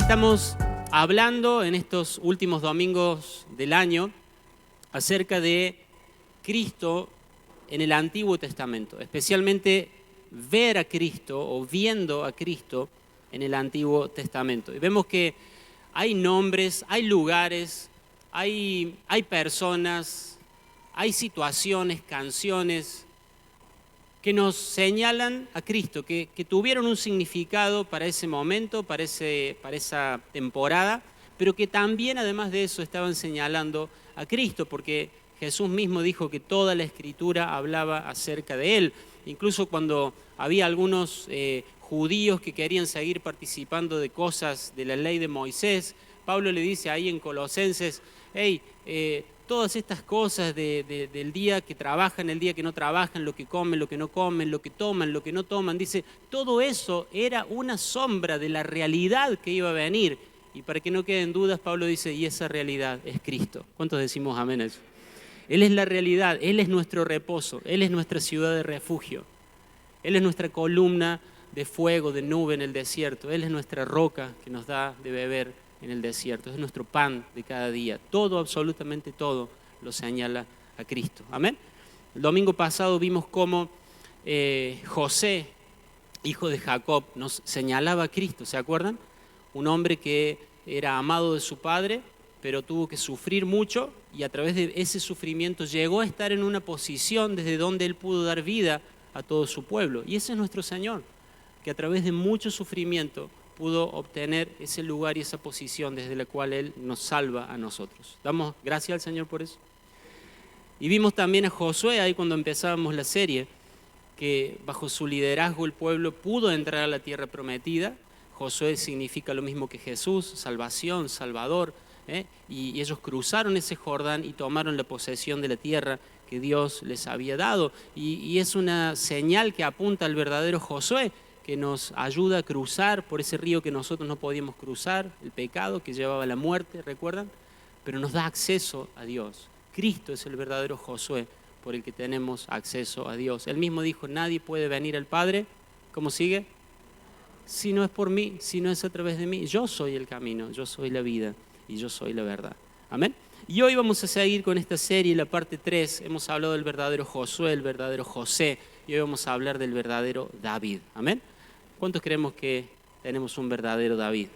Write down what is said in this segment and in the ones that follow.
Estamos hablando en estos últimos domingos del año acerca de Cristo en el Antiguo Testamento, especialmente ver a Cristo o viendo a Cristo en el Antiguo Testamento. Y vemos que hay nombres, hay lugares, hay personas, hay situaciones, canciones que nos señalan a Cristo, que tuvieron un significado para ese momento, para esa temporada, pero que también, además de eso, estaban señalando a Cristo, porque Jesús mismo dijo que toda la Escritura hablaba acerca de Él. Incluso cuando había algunos judíos que querían seguir participando de cosas de la ley de Moisés, Pablo le dice ahí en Colosenses, hey, todas estas cosas del día que trabajan, el día que no trabajan, lo que comen, lo que no comen, lo que toman, lo que no toman, dice, todo eso era una sombra de la realidad que iba a venir. Y para que no queden dudas, Pablo dice, y esa realidad es Cristo. ¿Cuántos decimos amén a eso? Él es la realidad, Él es nuestro reposo, Él es nuestra ciudad de refugio, Él es nuestra columna de fuego, de nube en el desierto, Él es nuestra roca que nos da de beber en el desierto, es nuestro pan de cada día. Todo, absolutamente todo, lo señala a Cristo. Amén. El domingo pasado vimos cómo José, hijo de Jacob, nos señalaba a Cristo, ¿se acuerdan? Un hombre que era amado de su padre, pero tuvo que sufrir mucho y a través de ese sufrimiento llegó a estar en una posición desde donde él pudo dar vida a todo su pueblo. Y ese es nuestro Señor, que a través de mucho sufrimiento pudo obtener ese lugar y esa posición desde la cual Él nos salva a nosotros. Damos gracias al Señor por eso. Y vimos también a Josué ahí cuando empezábamos la serie, que bajo su liderazgo el pueblo pudo entrar a la tierra prometida. Josué significa lo mismo que Jesús, salvación, salvador, y ellos cruzaron ese Jordán y tomaron la posesión de la tierra que Dios les había dado. Y es una señal que apunta al verdadero Josué, que nos ayuda a cruzar por ese río que nosotros no podíamos cruzar, el pecado que llevaba a la muerte, ¿recuerdan? Pero nos da acceso a Dios. Cristo es el verdadero Josué por el que tenemos acceso a Dios. Él mismo dijo, nadie puede venir al Padre, ¿cómo sigue? Si no es por mí, si no es a través de mí. Yo soy el camino, yo soy la vida y yo soy la verdad. Amén. Y hoy vamos a seguir con esta serie, la parte 3. Hemos hablado del verdadero Josué, el verdadero José, y hoy vamos a hablar del verdadero David. Amén. ¿Cuántos creemos que tenemos un verdadero David?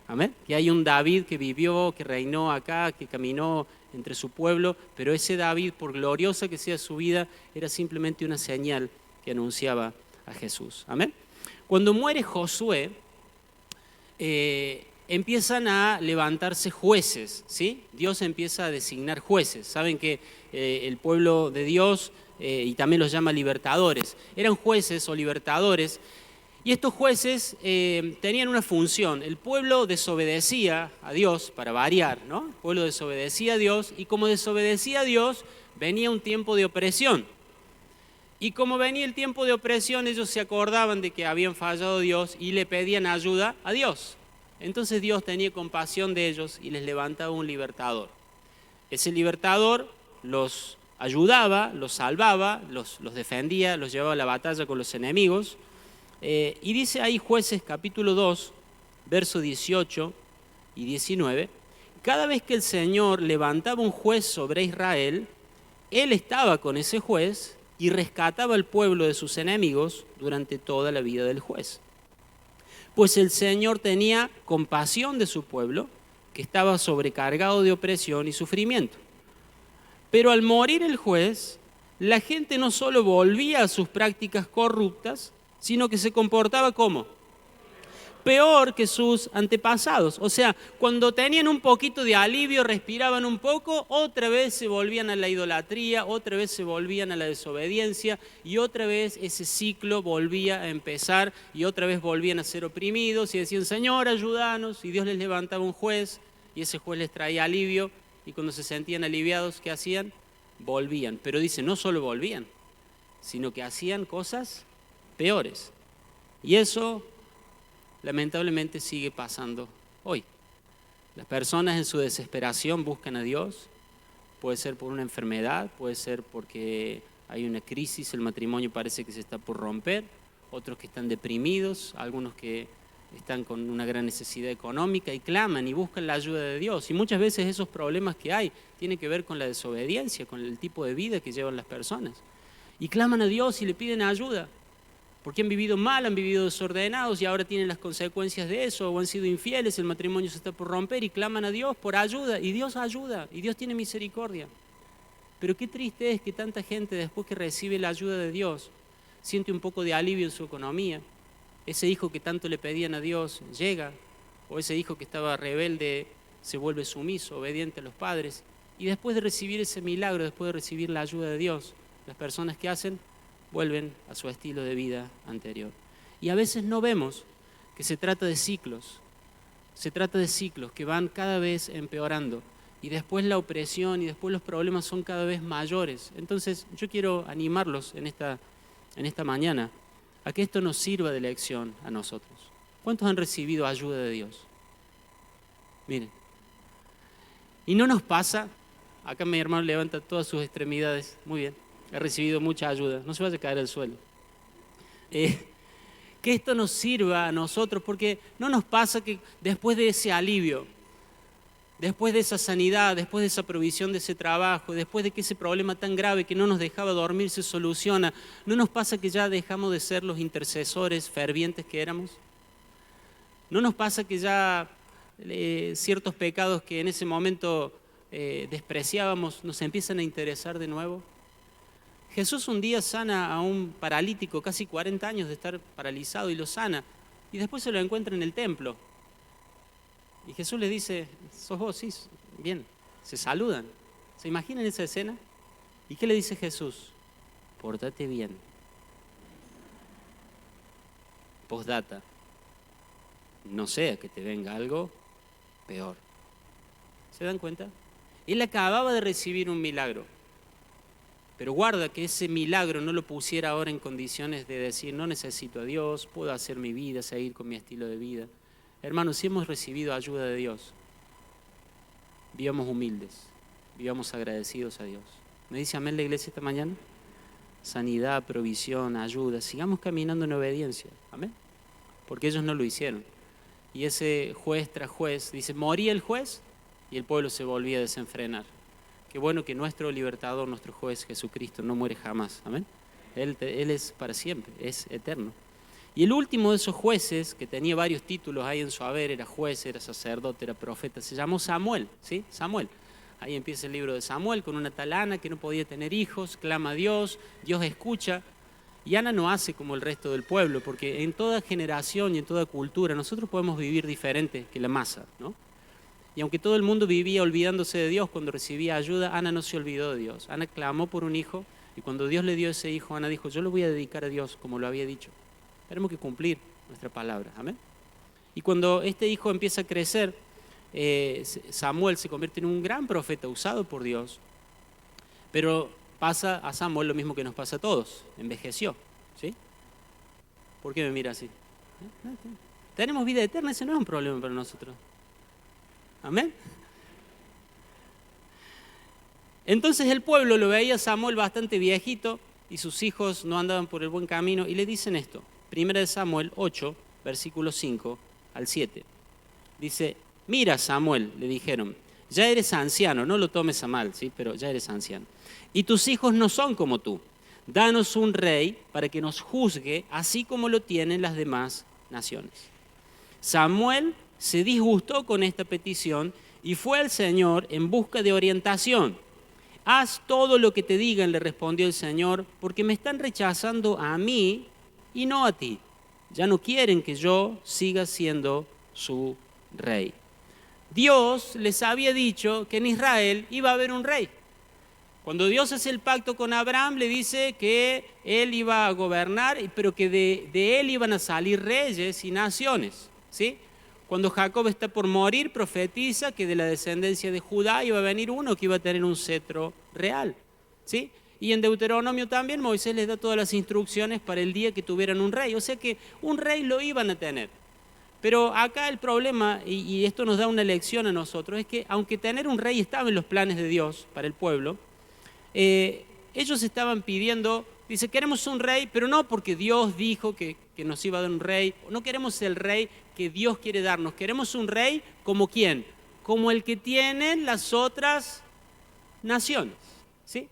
Amén. Que hay un David que vivió, que reinó acá, que caminó entre su pueblo, pero ese David, por gloriosa que sea su vida, era simplemente una señal que anunciaba a Jesús. Amén. Cuando muere Josué, empiezan a levantarse jueces, ¿sí? Dios empieza a designar jueces. Saben que el pueblo de Dios, y también los llama libertadores, eran jueces o libertadores. Y estos jueces tenían una función. El pueblo desobedecía a Dios, para variar, ¿no? El pueblo desobedecía a Dios y como desobedecía a Dios, venía un tiempo de opresión. Y como venía el tiempo de opresión, ellos se acordaban de que habían fallado a Dios y le pedían ayuda a Dios. Entonces Dios tenía compasión de ellos y les levantaba un libertador. Ese libertador los ayudaba, los salvaba, los defendía, los llevaba a la batalla con los enemigos. Y dice ahí Jueces capítulo 2, verso 18 y 19, cada vez que el Señor levantaba un juez sobre Israel, Él estaba con ese juez y rescataba al pueblo de sus enemigos durante toda la vida del juez. Pues el Señor tenía compasión de su pueblo, que estaba sobrecargado de opresión y sufrimiento. Pero al morir el juez, la gente no solo volvía a sus prácticas corruptas, sino que se comportaba ¿cómo? Peor que sus antepasados. O sea, cuando tenían un poquito de alivio, respiraban un poco, otra vez se volvían a la idolatría, otra vez se volvían a la desobediencia y otra vez ese ciclo volvía a empezar y otra vez volvían a ser oprimidos y decían, Señor, ayúdanos, y Dios les levantaba un juez y ese juez les traía alivio y cuando se sentían aliviados, ¿qué hacían? Volvían. Pero dice, no solo volvían, sino que hacían cosas peores. Y eso lamentablemente sigue pasando hoy. Las personas en su desesperación buscan a Dios, puede ser por una enfermedad, puede ser porque hay una crisis, el matrimonio parece que se está por romper, otros que están deprimidos, algunos que están con una gran necesidad económica y claman y buscan la ayuda de Dios. Y muchas veces esos problemas que hay tienen que ver con la desobediencia, con el tipo de vida que llevan las personas. Y claman a Dios y le piden ayuda, porque han vivido mal, han vivido desordenados y ahora tienen las consecuencias de eso, o han sido infieles, el matrimonio se está por romper y claman a Dios por ayuda. Y Dios ayuda, y Dios tiene misericordia. Pero qué triste es que tanta gente, después que recibe la ayuda de Dios, siente un poco de alivio en su economía. Ese hijo que tanto le pedían a Dios llega, o ese hijo que estaba rebelde se vuelve sumiso, obediente a los padres. Y después de recibir ese milagro, después de recibir la ayuda de Dios, las personas que hacen vuelven a su estilo de vida anterior. Y a veces no vemos que se trata de ciclos que van cada vez empeorando. Y después la opresión y después los problemas son cada vez mayores. Entonces yo quiero animarlos en esta mañana a que esto nos sirva de lección a nosotros. ¿Cuántos han recibido ayuda de Dios? Miren. Y no nos pasa, acá mi hermano levanta todas sus extremidades, muy bien, ha recibido mucha ayuda, no se vaya a caer al suelo. Que esto nos sirva a nosotros, porque no nos pasa que después de ese alivio, después de esa sanidad, después de esa provisión de ese trabajo, después de que ese problema tan grave que no nos dejaba dormir se soluciona, ¿no nos pasa que ya dejamos de ser los intercesores fervientes que éramos? ¿No nos pasa que ya ciertos pecados que en ese momento despreciábamos nos empiezan a interesar de nuevo? Jesús un día sana a un paralítico, casi 40 años de estar paralizado, y lo sana, y después se lo encuentra en el templo. Y Jesús le dice, ¿sos vos? Sí, bien. Se saludan. ¿Se imaginan esa escena? ¿Y qué le dice Jesús? Pórtate bien. Postdata. No sea que te venga algo peor. ¿Se dan cuenta? Él acababa de recibir un milagro. Pero guarda que ese milagro no lo pusiera ahora en condiciones de decir, no necesito a Dios, puedo hacer mi vida, seguir con mi estilo de vida. Hermanos, si hemos recibido ayuda de Dios, vivamos humildes, vivamos agradecidos a Dios. ¿Me dice amén la iglesia esta mañana? Sanidad, provisión, ayuda, sigamos caminando en obediencia, amén. Porque ellos no lo hicieron. Y ese juez tras juez, dice, moría el juez y el pueblo se volvía a desenfrenar. Qué bueno que nuestro libertador, nuestro juez Jesucristo no muere jamás, amén. Él es para siempre, es eterno. Y el último de esos jueces, que tenía varios títulos ahí en su haber, era juez, era sacerdote, era profeta, se llamó Samuel, ¿sí? Samuel. Ahí empieza el libro de Samuel con una tal Ana que no podía tener hijos, clama a Dios, Dios escucha. Y Ana no hace como el resto del pueblo, porque en toda generación y en toda cultura nosotros podemos vivir diferente que la masa, ¿no? Y aunque todo el mundo vivía olvidándose de Dios cuando recibía ayuda, Ana no se olvidó de Dios. Ana clamó por un hijo y cuando Dios le dio ese hijo, Ana dijo, yo lo voy a dedicar a Dios como lo había dicho. Tenemos que cumplir nuestra palabra, amén. Y cuando este hijo empieza a crecer, Samuel se convierte en un gran profeta usado por Dios, pero pasa a Samuel lo mismo que nos pasa a todos, envejeció, ¿sí? ¿Por qué me mira así? Tenemos vida eterna, ese no es un problema para nosotros. Amén. Entonces el pueblo lo veía a Samuel bastante viejito y sus hijos no andaban por el buen camino y le dicen esto. Primera de Samuel 8, versículos 5 al 7. Dice, mira Samuel, le dijeron, ya eres anciano, no lo tomes a mal, ¿sí? Pero ya eres anciano. Y tus hijos no son como tú. Danos un rey para que nos juzgue, así como lo tienen las demás naciones. Samuel se disgustó con esta petición y fue al Señor en busca de orientación. Haz todo lo que te digan, le respondió el Señor, porque me están rechazando a mí y no a ti. Ya no quieren que yo siga siendo su rey. Dios les había dicho que en Israel iba a haber un rey. Cuando Dios hace el pacto con Abraham, le dice que él iba a gobernar, pero que de él iban a salir reyes y naciones, ¿sí? Cuando Jacob está por morir, profetiza que de la descendencia de Judá iba a venir uno que iba a tener un cetro real, ¿sí? Y en Deuteronomio también Moisés les da todas las instrucciones para el día que tuvieran un rey. O sea que un rey lo iban a tener. Pero acá el problema, y esto nos da una lección a nosotros, es que aunque tener un rey estaba en los planes de Dios para el pueblo, ellos estaban pidiendo, dice, queremos un rey, pero no porque Dios dijo que nos iba a dar un rey. No queremos el rey que Dios quiere darnos. Queremos un rey como ¿quién? Como el que tienen las otras naciones, ¿sí?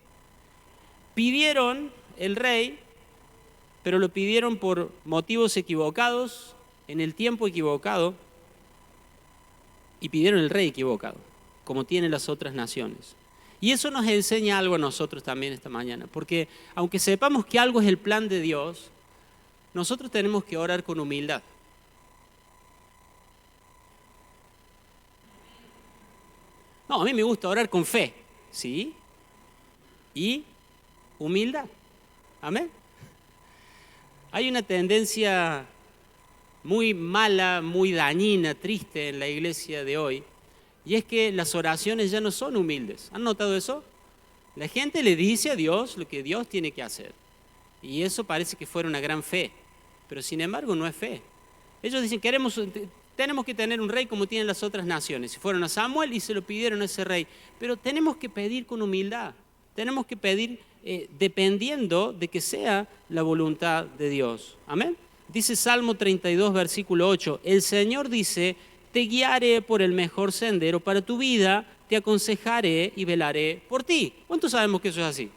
Pidieron el rey, pero lo pidieron por motivos equivocados, en el tiempo equivocado, y pidieron el rey equivocado, como tienen las otras naciones. Y eso nos enseña algo a nosotros también esta mañana, porque aunque sepamos que algo es el plan de Dios, nosotros tenemos que orar con humildad. No, a mí me gusta orar con fe, ¿sí? Y humildad. Amén. Hay una tendencia muy mala, muy dañina, triste en la iglesia de hoy, y es que las oraciones ya no son humildes. ¿Han notado eso? La gente le dice a Dios lo que Dios tiene que hacer, y eso parece que fuera una gran fe, pero sin embargo no es fe. Ellos dicen, tenemos que tener un rey como tienen las otras naciones. Y fueron a Samuel y se lo pidieron a ese rey, pero tenemos que pedir con humildad, tenemos que pedir dependiendo de que sea la voluntad de Dios. Amén. Dice Salmo 32, versículo 8, el Señor dice, te guiaré por el mejor sendero para tu vida, te aconsejaré y velaré por ti. ¿Cuántos sabemos que eso es así?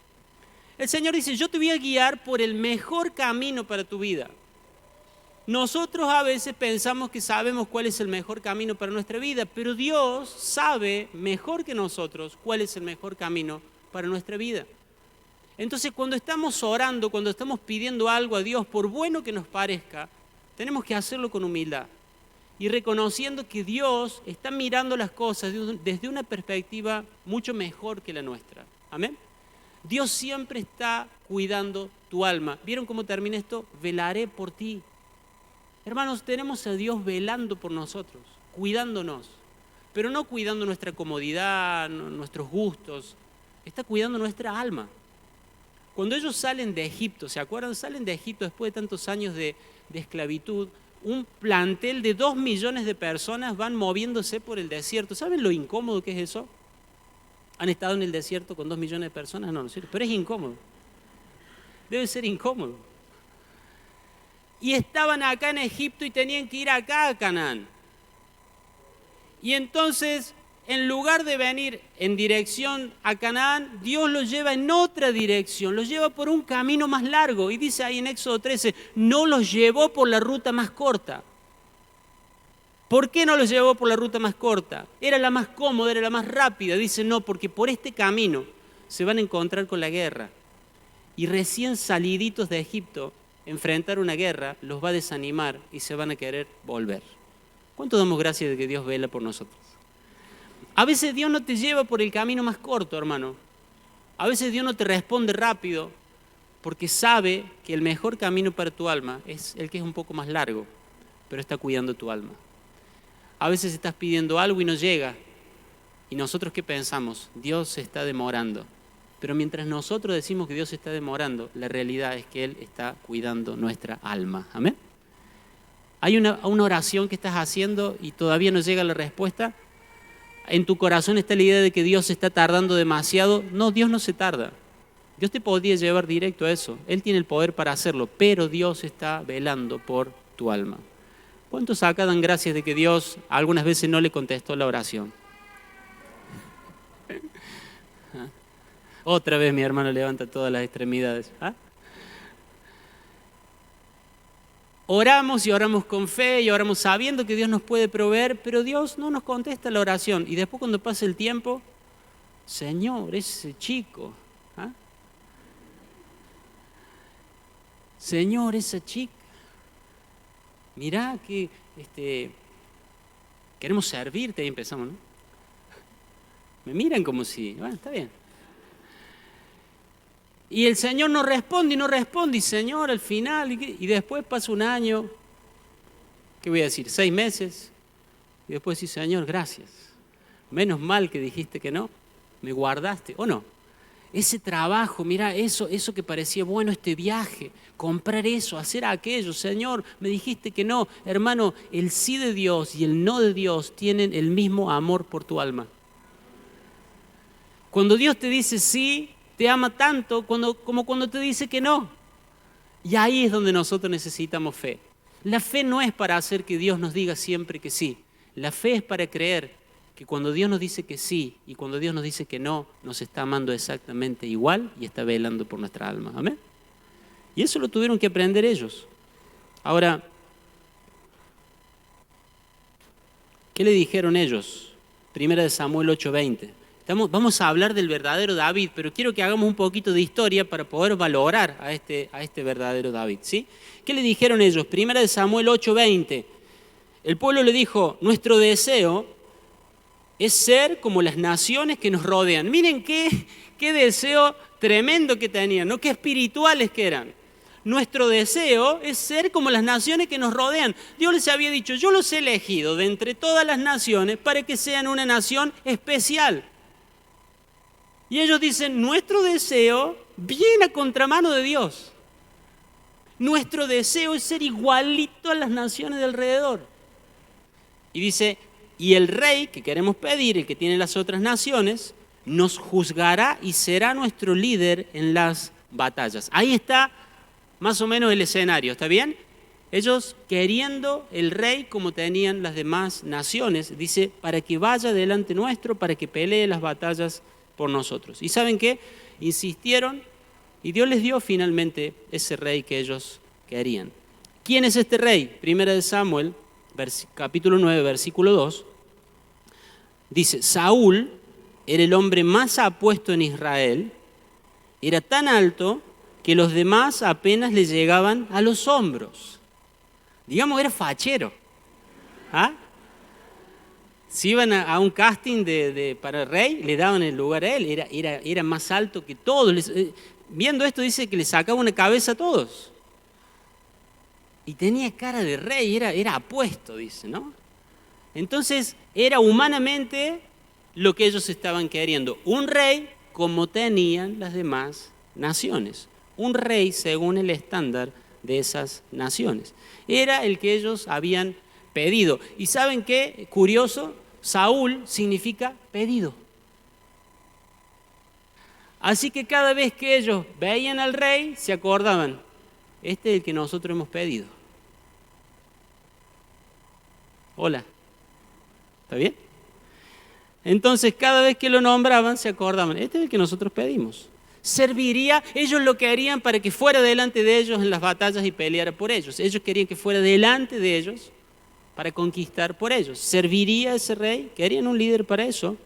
El Señor dice, yo te voy a guiar por el mejor camino para tu vida. Nosotros a veces pensamos que sabemos cuál es el mejor camino para nuestra vida, pero Dios sabe mejor que nosotros cuál es el mejor camino para nuestra vida. Entonces, cuando estamos orando, cuando estamos pidiendo algo a Dios, por bueno que nos parezca, tenemos que hacerlo con humildad y reconociendo que Dios está mirando las cosas desde una perspectiva mucho mejor que la nuestra. ¿Amén? Dios siempre está cuidando tu alma. ¿Vieron cómo termina esto? Velaré por ti. Hermanos, tenemos a Dios velando por nosotros, cuidándonos, pero no cuidando nuestra comodidad, nuestros gustos, está cuidando nuestra alma. Cuando ellos salen de Egipto, ¿se acuerdan? Salen de Egipto después de tantos años de esclavitud, un plantel de 2 millones de personas van moviéndose por el desierto. ¿Saben lo incómodo que es eso? ¿Han estado en el desierto con 2 millones de personas? No, no es cierto, pero es incómodo. Debe ser incómodo. Y estaban acá en Egipto y tenían que ir acá a Canaán. Y entonces, en lugar de venir en dirección a Canaán, Dios los lleva en otra dirección, los lleva por un camino más largo. Y dice ahí en Éxodo 13, no los llevó por la ruta más corta. ¿Por qué no los llevó por la ruta más corta? Era la más cómoda, era la más rápida. Dice, no, porque por este camino se van a encontrar con la guerra. Y recién saliditos de Egipto, enfrentar una guerra los va a desanimar y se van a querer volver. ¿Cuánto damos gracias de que Dios vela por nosotros? A veces Dios no te lleva por el camino más corto, hermano. A veces Dios no te responde rápido porque sabe que el mejor camino para tu alma es el que es un poco más largo, pero está cuidando tu alma. A veces estás pidiendo algo y no llega. ¿Y nosotros qué pensamos? Dios se está demorando. Pero mientras nosotros decimos que Dios se está demorando, la realidad es que Él está cuidando nuestra alma. ¿Amén? Hay una oración que estás haciendo y todavía no llega la respuesta. En tu corazón está la idea de que Dios se está tardando demasiado. No, Dios no se tarda. Dios te podría llevar directo a eso. Él tiene el poder para hacerlo, pero Dios está velando por tu alma. ¿Cuántos acá dan gracias de que Dios algunas veces no le contestó la oración? Otra vez mi hermano levanta todas las extremidades. ¿Ah? Oramos y oramos con fe y oramos sabiendo que Dios nos puede proveer, pero Dios no nos contesta la oración. Y después cuando pasa el tiempo, Señor, ese chico. ¿Ah? Señor, esa chica. Mirá que queremos servirte y empezamos, ¿no? Me miran como si, bueno, está bien. Y el Señor no responde y no responde, y Señor, al final, y después pasa un año, ¿qué voy a decir? 6 meses, y después sí, Señor, gracias. Menos mal que dijiste que no, me guardaste, ¿o no? Ese trabajo, mira, eso que parecía bueno, este viaje, comprar eso, hacer aquello, Señor, me dijiste que no. Hermano, el sí de Dios y el no de Dios tienen el mismo amor por tu alma. Cuando Dios te dice sí, te ama tanto como cuando te dice que no. Y ahí es donde nosotros necesitamos fe. La fe no es para hacer que Dios nos diga siempre que sí. La fe es para creer que cuando Dios nos dice que sí y cuando Dios nos dice que no, nos está amando exactamente igual y está velando por nuestra alma. ¿Amén? Y eso lo tuvieron que aprender ellos. Ahora, ¿qué le dijeron ellos? Primera de Samuel 8:20. Vamos a hablar del verdadero David, pero quiero que hagamos un poquito de historia para poder valorar a este verdadero David, ¿sí? ¿Qué le dijeron ellos? Primera de Samuel 8:20. El pueblo le dijo, nuestro deseo es ser como las naciones que nos rodean. Miren qué deseo tremendo que tenían, ¿no? Qué espirituales que eran. Nuestro deseo es ser como las naciones que nos rodean. Dios les había dicho, yo los he elegido de entre todas las naciones para que sean una nación especial. Y ellos dicen, nuestro deseo viene a contramano de Dios. Nuestro deseo es ser igualito a las naciones de alrededor. Y dice, y el rey que queremos pedir, el que tiene las otras naciones, nos juzgará y será nuestro líder en las batallas. Ahí está más o menos el escenario, ¿está bien? Ellos queriendo el rey como tenían las demás naciones, dice, para que vaya delante nuestro, para que pelee las batallas por nosotros. ¿Y saben qué? Insistieron y Dios les dio finalmente ese rey que ellos querían. ¿Quién es este rey? Primera de Samuel, capítulo 9, versículo 2. Dice, Saúl era el hombre más apuesto en Israel, era tan alto que los demás apenas le llegaban a los hombros. Digamos, era fachero. ¿Ah? Si iban a un casting para el rey, le daban el lugar a él. Era más alto que todos. Viendo esto dice que le sacaba una cabeza a todos. Y tenía cara de rey, era apuesto, dice, ¿no? Entonces, era humanamente lo que ellos estaban queriendo. Un rey como tenían las demás naciones. Un rey según el estándar de esas naciones. Era el que ellos habían pedido. ¿Y saben qué? Curioso, Saúl significa pedido. Así que cada vez que ellos veían al rey, se acordaban, este es el que nosotros hemos pedido. Hola, ¿está bien? Entonces cada vez que lo nombraban, se acordaban, este es el que nosotros pedimos. Serviría, ellos lo querían para que fuera delante de ellos en las batallas y peleara por ellos. Ellos querían que fuera delante de ellos para conquistar por ellos. ¿Serviría ese rey? Querían un líder para eso.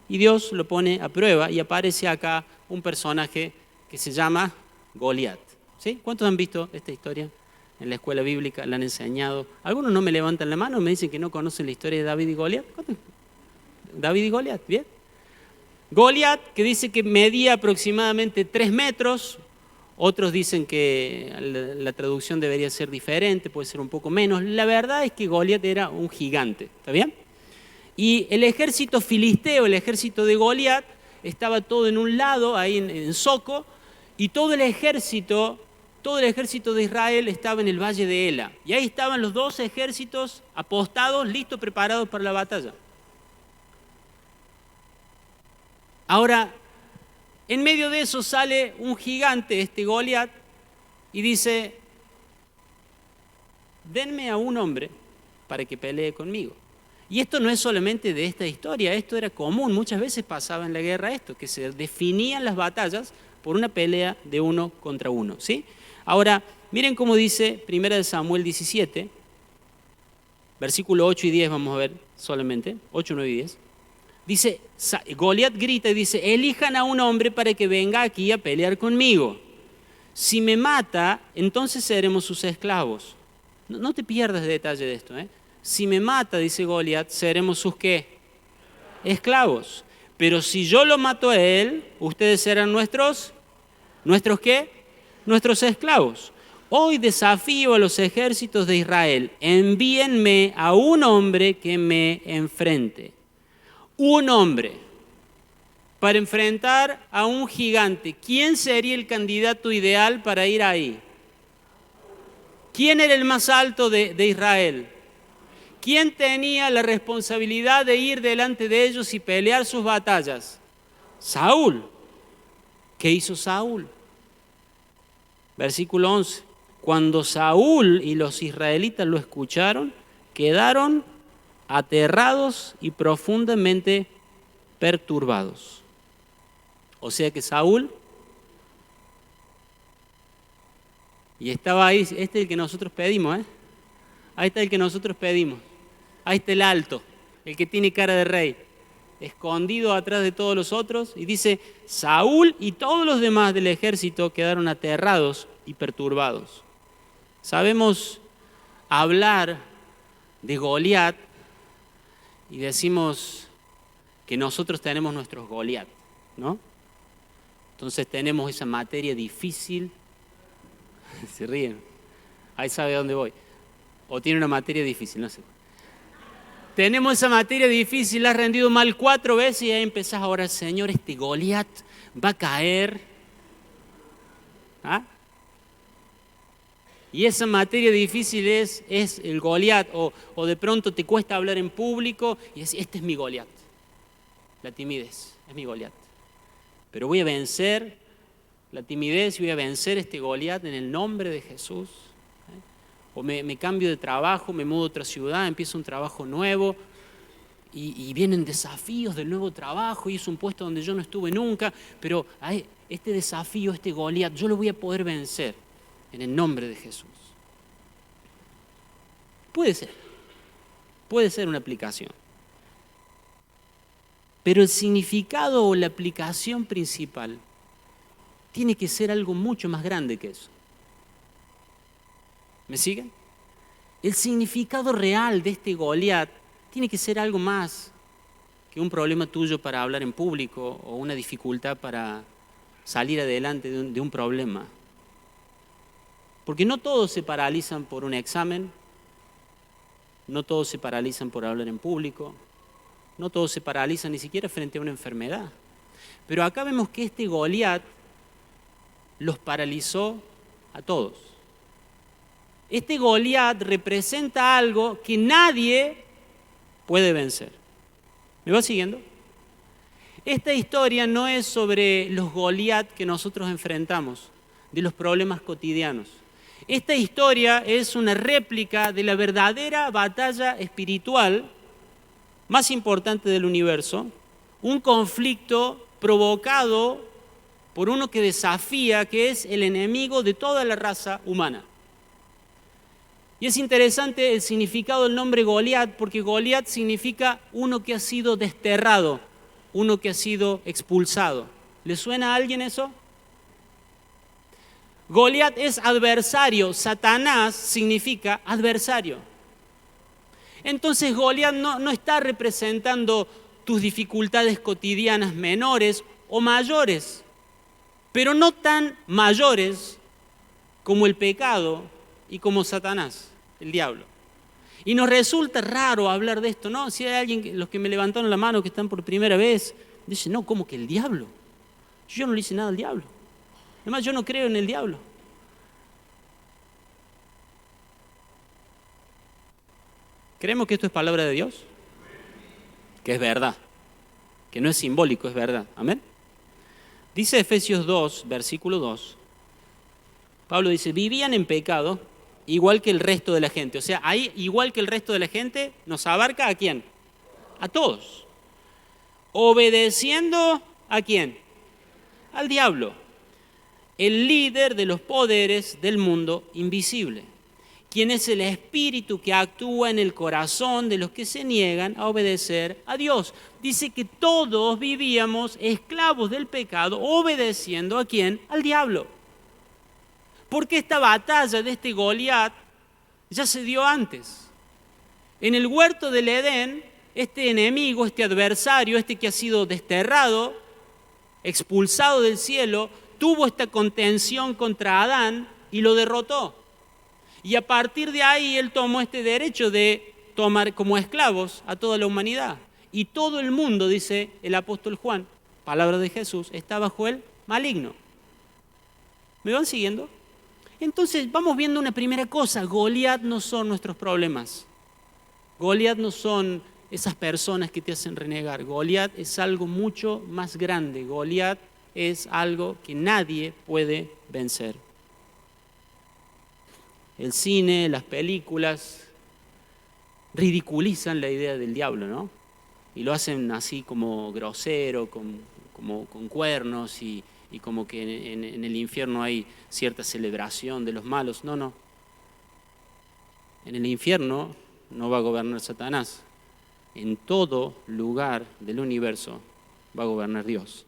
Y Dios lo pone a prueba y aparece acá un personaje que se llama Goliat. ¿Sí? ¿Cuántos han visto esta historia en la escuela bíblica? ¿La han enseñado? Algunos no me levantan la mano, me dicen que no conocen la historia de David y Goliat. David y Goliat, ¿bien? Goliat, que dice que medía aproximadamente 3 metros, otros dicen que la traducción debería ser diferente, puede ser un poco menos. La verdad es que Goliat era un gigante, ¿está bien? Y el ejército filisteo, el ejército de Goliat, estaba todo en un lado, ahí en Soco, y todo el ejército de Israel estaba en el valle de Ela. Y ahí estaban los dos ejércitos apostados, listos, preparados para la batalla. Ahora, en medio de eso sale un gigante, este Goliat, y dice, denme a un hombre para que pelee conmigo. Y esto no es solamente de esta historia, esto era común, muchas veces pasaba en la guerra esto, que se definían las batallas por una pelea de uno contra uno, ¿sí? Ahora, miren cómo dice 1 Samuel 17, versículo 8 y 10, vamos a ver solamente, 8, 9 y 10. Dice, Goliat grita y dice, elijan a un hombre para que venga aquí a pelear conmigo. Si me mata, entonces seremos sus esclavos. No te pierdas de detalle de esto, ¿eh? Si me mata, dice Goliat, seremos sus ¿qué? Esclavos. Pero si yo lo mato a él, ustedes serán ¿nuestros qué? Nuestros esclavos. Hoy desafío a los ejércitos de Israel, envíenme a un hombre que me enfrente. Un hombre para enfrentar a un gigante. ¿Quién sería el candidato ideal para ir ahí? ¿Quién era el más alto de Israel? ¿Quién tenía la responsabilidad de ir delante de ellos y pelear sus batallas? Saúl. ¿Qué hizo Saúl? Versículo 11. Cuando Saúl y los israelitas lo escucharon, quedaron aterrados y profundamente perturbados. O sea que Saúl, y estaba ahí, este es el que nosotros pedimos, ahí está el que nosotros pedimos, ahí está el alto, el que tiene cara de rey, escondido atrás de todos los otros, y dice, Saúl y todos los demás del ejército quedaron aterrados y perturbados. Sabemos hablar de Goliat y decimos que nosotros tenemos nuestros Goliat, ¿no? Entonces tenemos esa materia difícil, se ríen, ahí sabe a dónde voy, o tiene una materia difícil, no sé. Tenemos esa materia difícil, la has rendido mal 4 veces y ahí empezás a orar, Señor, este Goliat va a caer. ¿Ah? Y esa materia difícil es el Goliat, o de pronto te cuesta hablar en público y decís, este es mi Goliat. La timidez es mi Goliat. Pero voy a vencer la timidez y voy a vencer este Goliat en el nombre de Jesús. O me cambio de trabajo, me mudo a otra ciudad, empiezo un trabajo nuevo y vienen desafíos del nuevo trabajo y es un puesto donde yo no estuve nunca, pero este desafío, este Goliat, yo lo voy a poder vencer en el nombre de Jesús. Puede ser una aplicación. Pero el significado o la aplicación principal tiene que ser algo mucho más grande que eso. ¿Me siguen? El significado real de este Goliat tiene que ser algo más que un problema tuyo para hablar en público o una dificultad para salir adelante de un problema. Porque no todos se paralizan por un examen, no todos se paralizan por hablar en público, no todos se paralizan ni siquiera frente a una enfermedad. Pero acá vemos que este Goliat los paralizó a todos. Este Goliat representa algo que nadie puede vencer. ¿Me va siguiendo? Esta historia no es sobre los Goliat que nosotros enfrentamos, de los problemas cotidianos. Esta historia es una réplica de la verdadera batalla espiritual más importante del universo, un conflicto provocado por uno que desafía, que es el enemigo de toda la raza humana. Y es interesante el significado del nombre Goliat, porque Goliat significa uno que ha sido desterrado, uno que ha sido expulsado. ¿Le suena a alguien eso? Goliat es adversario, Satanás significa adversario. Entonces Goliat no está representando tus dificultades cotidianas menores o mayores, pero no tan mayores como el pecado y como Satanás, el diablo. Y nos resulta raro hablar de esto, ¿no? Si hay alguien, los que me levantaron la mano que están por primera vez, dicen, no, ¿cómo que el diablo? Yo no le hice nada al diablo. Además, yo no creo en el diablo. ¿Creemos que esto es palabra de Dios? Que es verdad, que no es simbólico, es verdad. Amén. Dice Efesios 2, versículo 2. Pablo dice, vivían en pecado igual que el resto de la gente. O sea, ahí igual que el resto de la gente nos abarca ¿a quién? A todos. Obedeciendo ¿a quién? Al diablo, el líder de los poderes del mundo invisible, quien es el espíritu que actúa en el corazón de los que se niegan a obedecer a Dios. Dice que todos vivíamos esclavos del pecado, obedeciendo ¿a quién? Al diablo. Porque esta batalla de este Goliat ya se dio antes. En el huerto del Edén, este enemigo, este adversario, este que ha sido desterrado, expulsado del cielo, tuvo esta contención contra Adán y lo derrotó. Y a partir de ahí él tomó este derecho de tomar como esclavos a toda la humanidad. Y todo el mundo, dice el apóstol Juan, palabra de Jesús, está bajo el maligno. ¿Me van siguiendo? Entonces vamos viendo una primera cosa. Goliat no son nuestros problemas. Goliat no son esas personas que te hacen renegar. Goliat es algo mucho más grande. Goliat es algo que nadie puede vencer. El cine, las películas, ridiculizan la idea del diablo, ¿no? Y lo hacen así como grosero, con cuernos y como que en el infierno hay cierta celebración de los malos. No, no. En el infierno no va a gobernar Satanás. En todo lugar del universo va a gobernar Dios.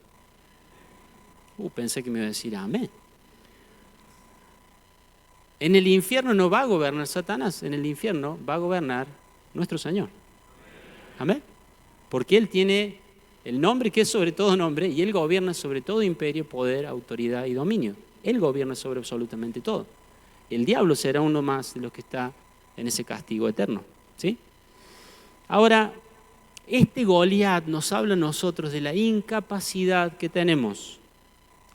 Pensé que me iba a decir amén. En el infierno no va a gobernar Satanás, en el infierno va a gobernar nuestro Señor. Amén. Porque Él tiene el nombre que es sobre todo nombre y Él gobierna sobre todo imperio, poder, autoridad y dominio. Él gobierna sobre absolutamente todo. El diablo será uno más de los que está en ese castigo eterno. ¿Sí? Ahora, este Goliat nos habla a nosotros de la incapacidad que tenemos.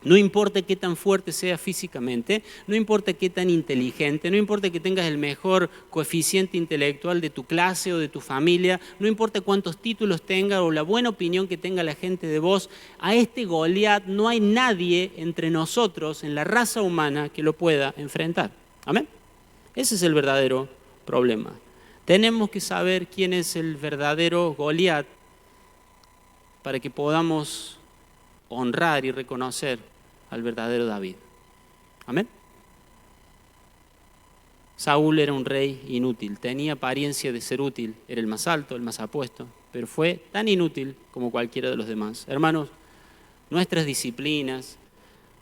No importa qué tan fuerte seas físicamente, no importa qué tan inteligente, no importa que tengas el mejor coeficiente intelectual de tu clase o de tu familia, no importa cuántos títulos tengas o la buena opinión que tenga la gente de vos, a este Goliat no hay nadie entre nosotros en la raza humana que lo pueda enfrentar. ¿Amén? Ese es el verdadero problema. Tenemos que saber quién es el verdadero Goliat para que podamos honrar y reconocer al verdadero David. ¿Amén? Saúl era un rey inútil, tenía apariencia de ser útil, era el más alto, el más apuesto, pero fue tan inútil como cualquiera de los demás. Hermanos, nuestras disciplinas,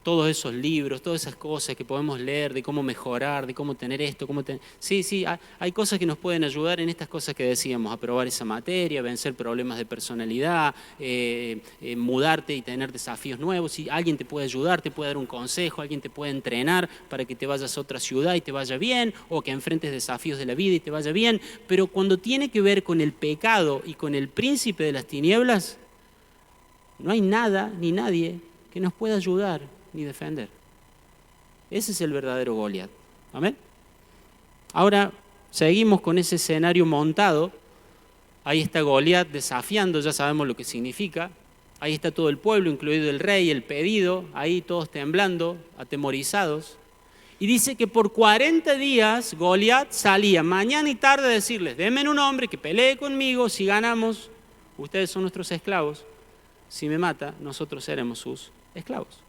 todos esos libros, todas esas cosas que podemos leer de cómo mejorar, de cómo tener esto, Sí, hay cosas que nos pueden ayudar en estas cosas que decíamos, aprobar esa materia, vencer problemas de personalidad, mudarte y tener desafíos nuevos. Si alguien te puede ayudar, te puede dar un consejo, alguien te puede entrenar para que te vayas a otra ciudad y te vaya bien, o que enfrentes desafíos de la vida y te vaya bien. Pero cuando tiene que ver con el pecado y con el príncipe de las tinieblas, no hay nada ni nadie que nos pueda ayudar ni defender. Ese es el verdadero Goliat. ¿Amén? Ahora seguimos con ese escenario montado. Ahí está Goliat desafiando, ya sabemos lo que significa. Ahí está todo el pueblo, incluido el rey, el pedido, ahí todos temblando, atemorizados. Y dice que por 40 días Goliat salía mañana y tarde a decirles: denme un hombre que pelee conmigo, si ganamos, ustedes son nuestros esclavos. Si me mata, nosotros seremos sus esclavos.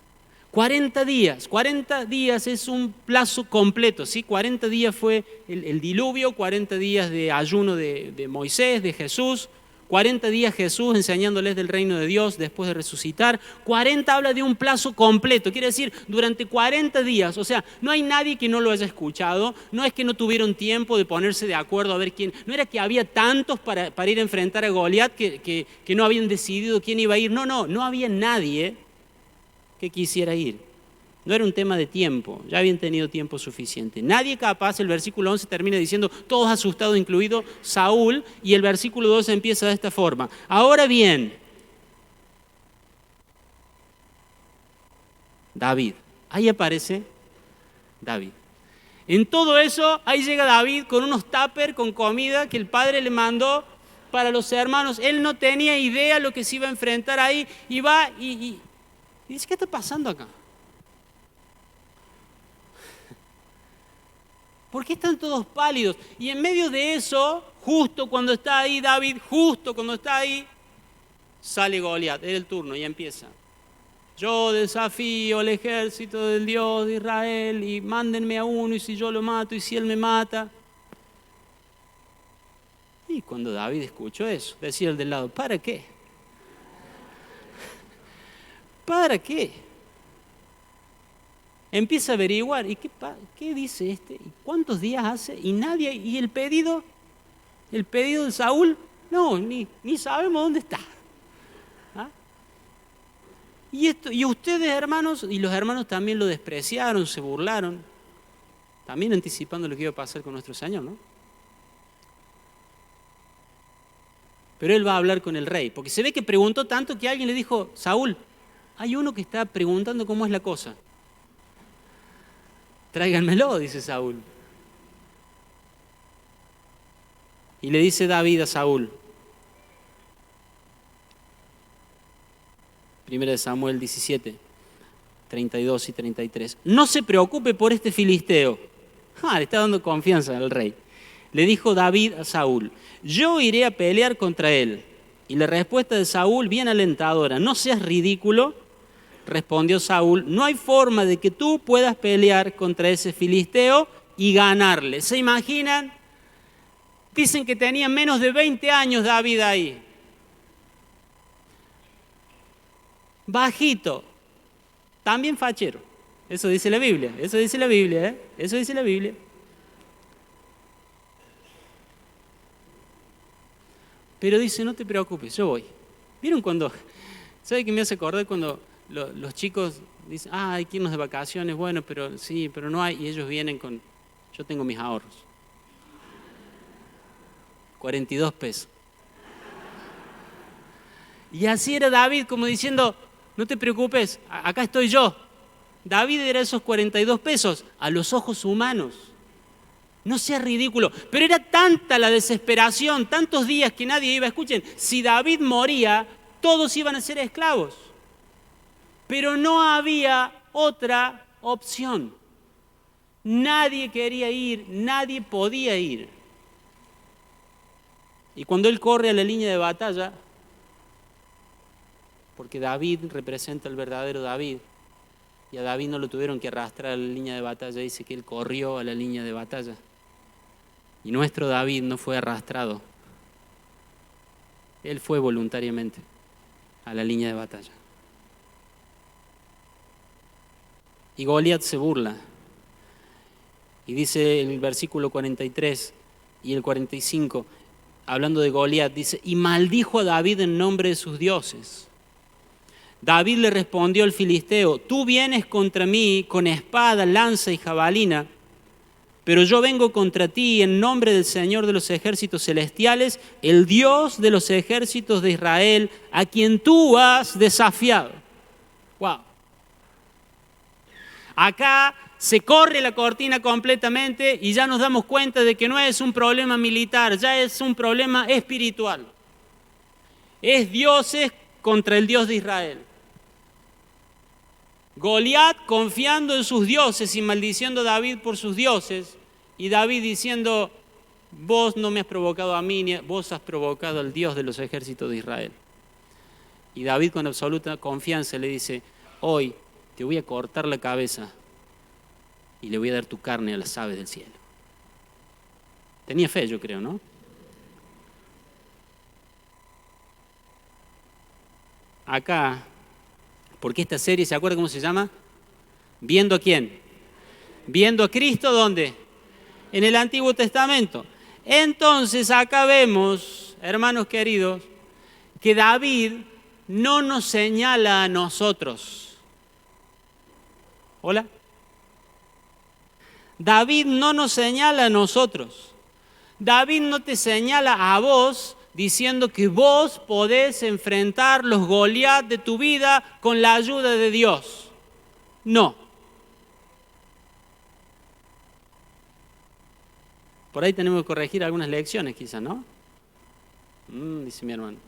40 días es un plazo completo, ¿sí? 40 días fue el diluvio, 40 días de ayuno de Moisés, de Jesús, 40 días Jesús enseñándoles del reino de Dios después de resucitar. 40 habla de un plazo completo, quiere decir durante 40 días, o sea, no hay nadie que no lo haya escuchado, no es que no tuvieron tiempo de ponerse de acuerdo a ver quién, no era que había tantos para ir a enfrentar a Goliat que no habían decidido quién iba a ir, no había nadie que quisiera ir. No era un tema de tiempo, ya habían tenido tiempo suficiente. Nadie capaz, el versículo 11 termina diciendo, todos asustados, incluido Saúl, y el versículo 12 empieza de esta forma. Ahora bien, David, ahí aparece David. En todo eso, ahí llega David con unos tuppers con comida que el padre le mandó para los hermanos. Él no tenía idea lo que se iba a enfrentar ahí, y va y dice, ¿qué está pasando acá? ¿Por qué están todos pálidos? Y en medio de eso, justo cuando está ahí David, justo cuando está ahí, sale Goliat, era el turno y empieza. Yo desafío al ejército del Dios de Israel y mándenme a uno y si yo lo mato y si él me mata. Y cuando David escuchó eso, decía el del lado, ¿para qué? ¿Para qué? Empieza a averiguar, ¿y qué dice este? ¿Y cuántos días hace? Y nadie, ¿y el pedido de Saúl? No, ni sabemos dónde está. ¿Ah? Y ustedes, hermanos, y los hermanos también lo despreciaron, se burlaron, también anticipando lo que iba a pasar con nuestro Señor, ¿no? Pero él va a hablar con el rey, porque se ve que preguntó tanto que alguien le dijo, Saúl, hay uno que está preguntando cómo es la cosa. Tráiganmelo, dice Saúl. Y le dice David a Saúl, 1 Samuel 17, 32 y 33. No se preocupe por este filisteo. Le está dando confianza al rey. Le dijo David a Saúl, yo iré a pelear contra él. Y la respuesta de Saúl, bien alentadora, no seas ridículo, respondió Saúl, no hay forma de que tú puedas pelear contra ese filisteo y ganarle. ¿Se imaginan? Dicen que tenía menos de 20 años David ahí. Bajito, también fachero. Eso dice la Biblia, eso dice la Biblia, ¿eh? Eso dice la Biblia. Pero dice, no te preocupes, yo voy. ¿Vieron cuando, sabe qué me hace acordar cuando los chicos dicen, hay que irnos de vacaciones, bueno, pero sí, pero no hay, y ellos vienen con, yo tengo mis ahorros. 42 pesos. Y así era David, como diciendo, no te preocupes, acá estoy yo. David era esos 42 pesos a los ojos humanos. No sea ridículo. Pero era tanta la desesperación, tantos días que nadie iba. Escuchen, si David moría, todos iban a ser esclavos. Pero no había otra opción. Nadie quería ir, nadie podía ir. Y cuando él corre a la línea de batalla, porque David representa al verdadero David, y a David no lo tuvieron que arrastrar a la línea de batalla, dice que él corrió a la línea de batalla. Y nuestro David no fue arrastrado. Él fue voluntariamente a la línea de batalla. Y Goliat se burla. Y dice el versículo 43 y el 45, hablando de Goliat, dice, y maldijo a David en nombre de sus dioses. David le respondió al filisteo, tú vienes contra mí con espada, lanza y jabalina, pero yo vengo contra ti en nombre del Señor de los ejércitos celestiales, el Dios de los ejércitos de Israel, a quien tú has desafiado. Wow. Acá se corre la cortina completamente y ya nos damos cuenta de que no es un problema militar, ya es un problema espiritual. Es dioses contra el Dios de Israel. Goliat confiando en sus dioses y maldiciendo a David por sus dioses, y David diciendo, vos no me has provocado a mí, vos has provocado al Dios de los ejércitos de Israel. Y David con absoluta confianza le dice, hoy te voy a cortar la cabeza y le voy a dar tu carne a las aves del cielo. Tenía fe, yo creo, ¿no? Acá, porque esta serie, ¿se acuerda cómo se llama? ¿Viendo a quién? ¿Viendo a Cristo dónde? En el Antiguo Testamento. Entonces acá vemos, hermanos queridos, que David no nos señala a nosotros. ¿Hola? David no nos señala a nosotros. David no te señala a vos diciendo que vos podés enfrentar los Goliat de tu vida con la ayuda de Dios. No. Por ahí tenemos que corregir algunas lecciones quizás, ¿no? Dice mi hermano.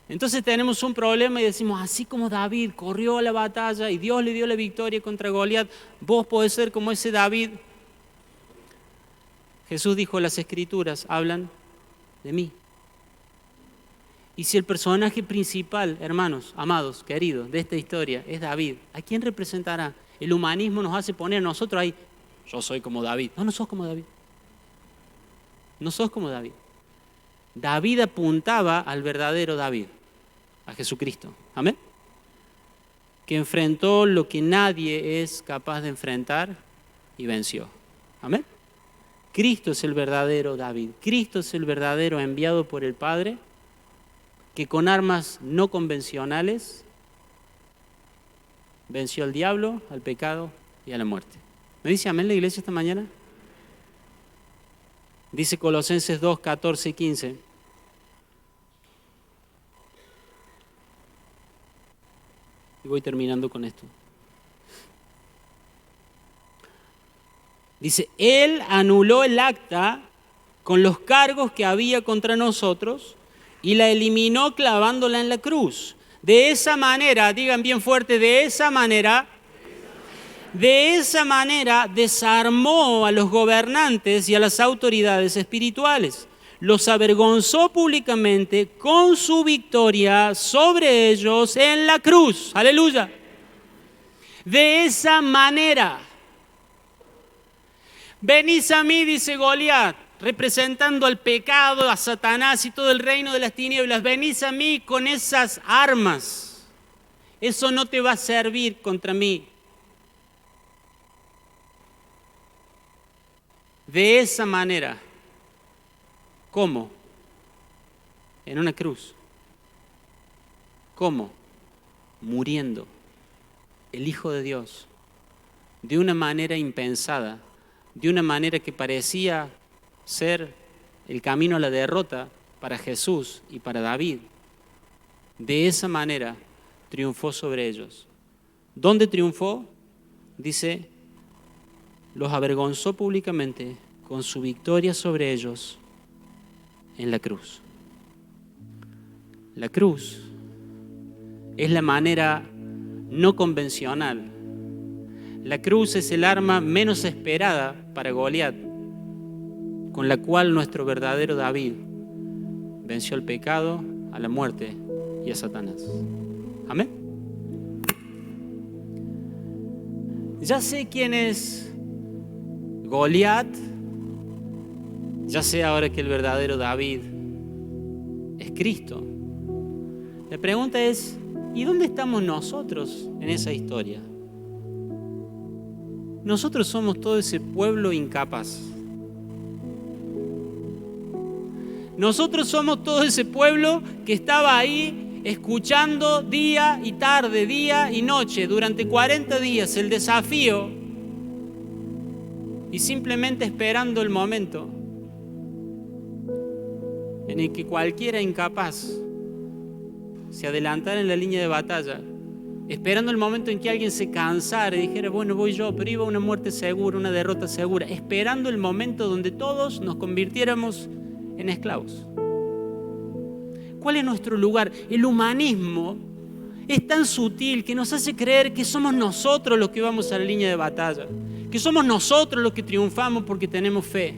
Entonces tenemos un problema y decimos, así como David corrió a la batalla y Dios le dio la victoria contra Goliat, vos podés ser como ese David. Jesús dijo, las Escrituras hablan de mí. Y si el personaje principal, hermanos, amados, queridos, de esta historia es David, ¿a quién representará? El humanismo nos hace poner a nosotros ahí, yo soy como David. No, no sos como David. No sos como David. David apuntaba al verdadero David, a Jesucristo. Amén. Que enfrentó lo que nadie es capaz de enfrentar y venció. Amén. Cristo es el verdadero David. Cristo es el verdadero enviado por el Padre que con armas no convencionales venció al diablo, al pecado y a la muerte. ¿Me dice amén la iglesia esta mañana? Dice Colosenses 2, 14 y 15. Y voy terminando con esto. Dice, Él anuló el acta con los cargos que había contra nosotros, y la eliminó clavándola en la cruz. De esa manera, digan bien fuerte, de esa manera desarmó a los gobernantes y a las autoridades espirituales. Los avergonzó públicamente con su victoria sobre ellos en la cruz. ¡Aleluya! De esa manera. Venís a mí, dice Goliat, representando al pecado, a Satanás y todo el reino de las tinieblas. Venís a mí con esas armas. Eso no te va a servir contra mí. De esa manera. ¿Cómo? En una cruz. ¿Cómo? Muriendo. El Hijo de Dios. De una manera impensada. De una manera que parecía ser el camino a la derrota para Jesús y para David. De esa manera triunfó sobre ellos. ¿Dónde triunfó? Dice, los avergonzó públicamente con su victoria sobre ellos en la cruz. La cruz es la manera no convencional. La cruz es el arma menos esperada para Goliat, con la cual nuestro verdadero David venció al pecado, a la muerte y a Satanás. Amén. Ya sé quién es Goliat, ya sé ahora que el verdadero David es Cristo. La pregunta es, ¿y dónde estamos nosotros en esa historia? Nosotros somos todo ese pueblo incapaz. Nosotros somos todo ese pueblo que estaba ahí escuchando día y tarde, día y noche, durante 40 días el desafío y simplemente esperando el momento en el que cualquiera incapaz se adelantara en la línea de batalla, esperando el momento en que alguien se cansara y dijera, bueno, voy yo, pero iba a una muerte segura, una derrota segura, esperando el momento donde todos nos convirtiéramos en esclavos. ¿Cuál es nuestro lugar? El humanismo es tan sutil que nos hace creer que somos nosotros los que vamos a la línea de batalla, que somos nosotros los que triunfamos porque tenemos fe.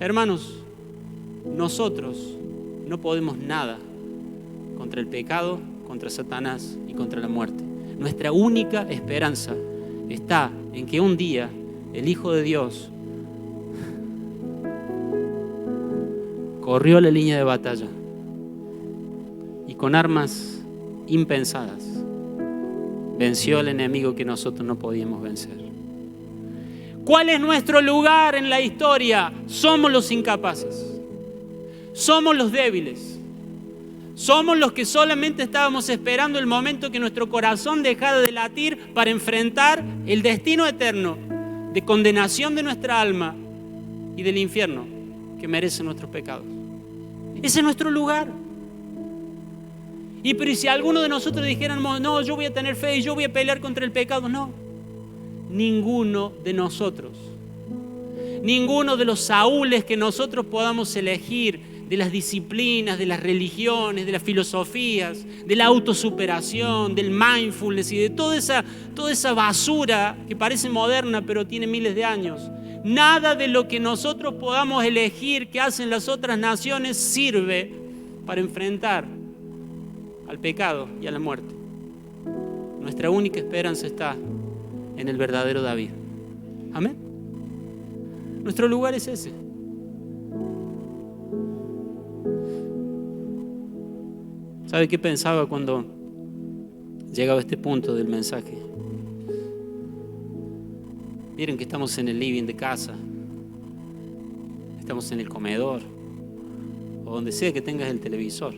Hermanos, nosotros no podemos nada contra el pecado, contra Satanás y contra la muerte. Nuestra única esperanza está en que un día el Hijo de Dios corrió la línea de batalla y con armas impensadas venció al enemigo que nosotros no podíamos vencer. ¿Cuál es nuestro lugar en la historia? Somos los incapaces, somos los débiles. Somos los que solamente estábamos esperando el momento que nuestro corazón dejara de latir para enfrentar el destino eterno de condenación de nuestra alma y del infierno que merecen nuestros pecados. Ese es nuestro lugar. Pero si alguno de nosotros dijéramos, no, yo voy a tener fe y yo voy a pelear contra el pecado, no. Ninguno de nosotros, ninguno de los Saúles que nosotros podamos elegir, de las disciplinas, de las religiones, de las filosofías, de la autosuperación, del mindfulness y de toda esa basura que parece moderna pero tiene miles de años. Nada de lo que nosotros podamos elegir que hacen las otras naciones sirve para enfrentar al pecado y a la muerte. Nuestra única esperanza está en el verdadero David. Amén. Nuestro lugar es ese. ¿Sabe qué pensaba cuando llegaba a este punto del mensaje? Miren que estamos en el living de casa, estamos en el comedor, o donde sea que tengas el televisor.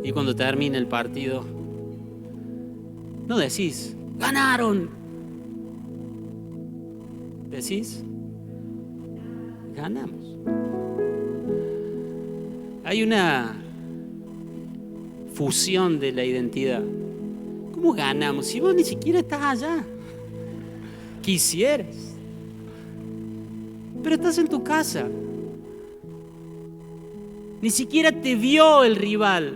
Y cuando termina el partido, no decís, ¡ganaron! Decís, ganamos. Hay una fusión de la identidad. ¿Cómo ganamos? Si vos ni siquiera estás allá. Quisieras. pero estás en tu casa. Ni siquiera te vio el rival.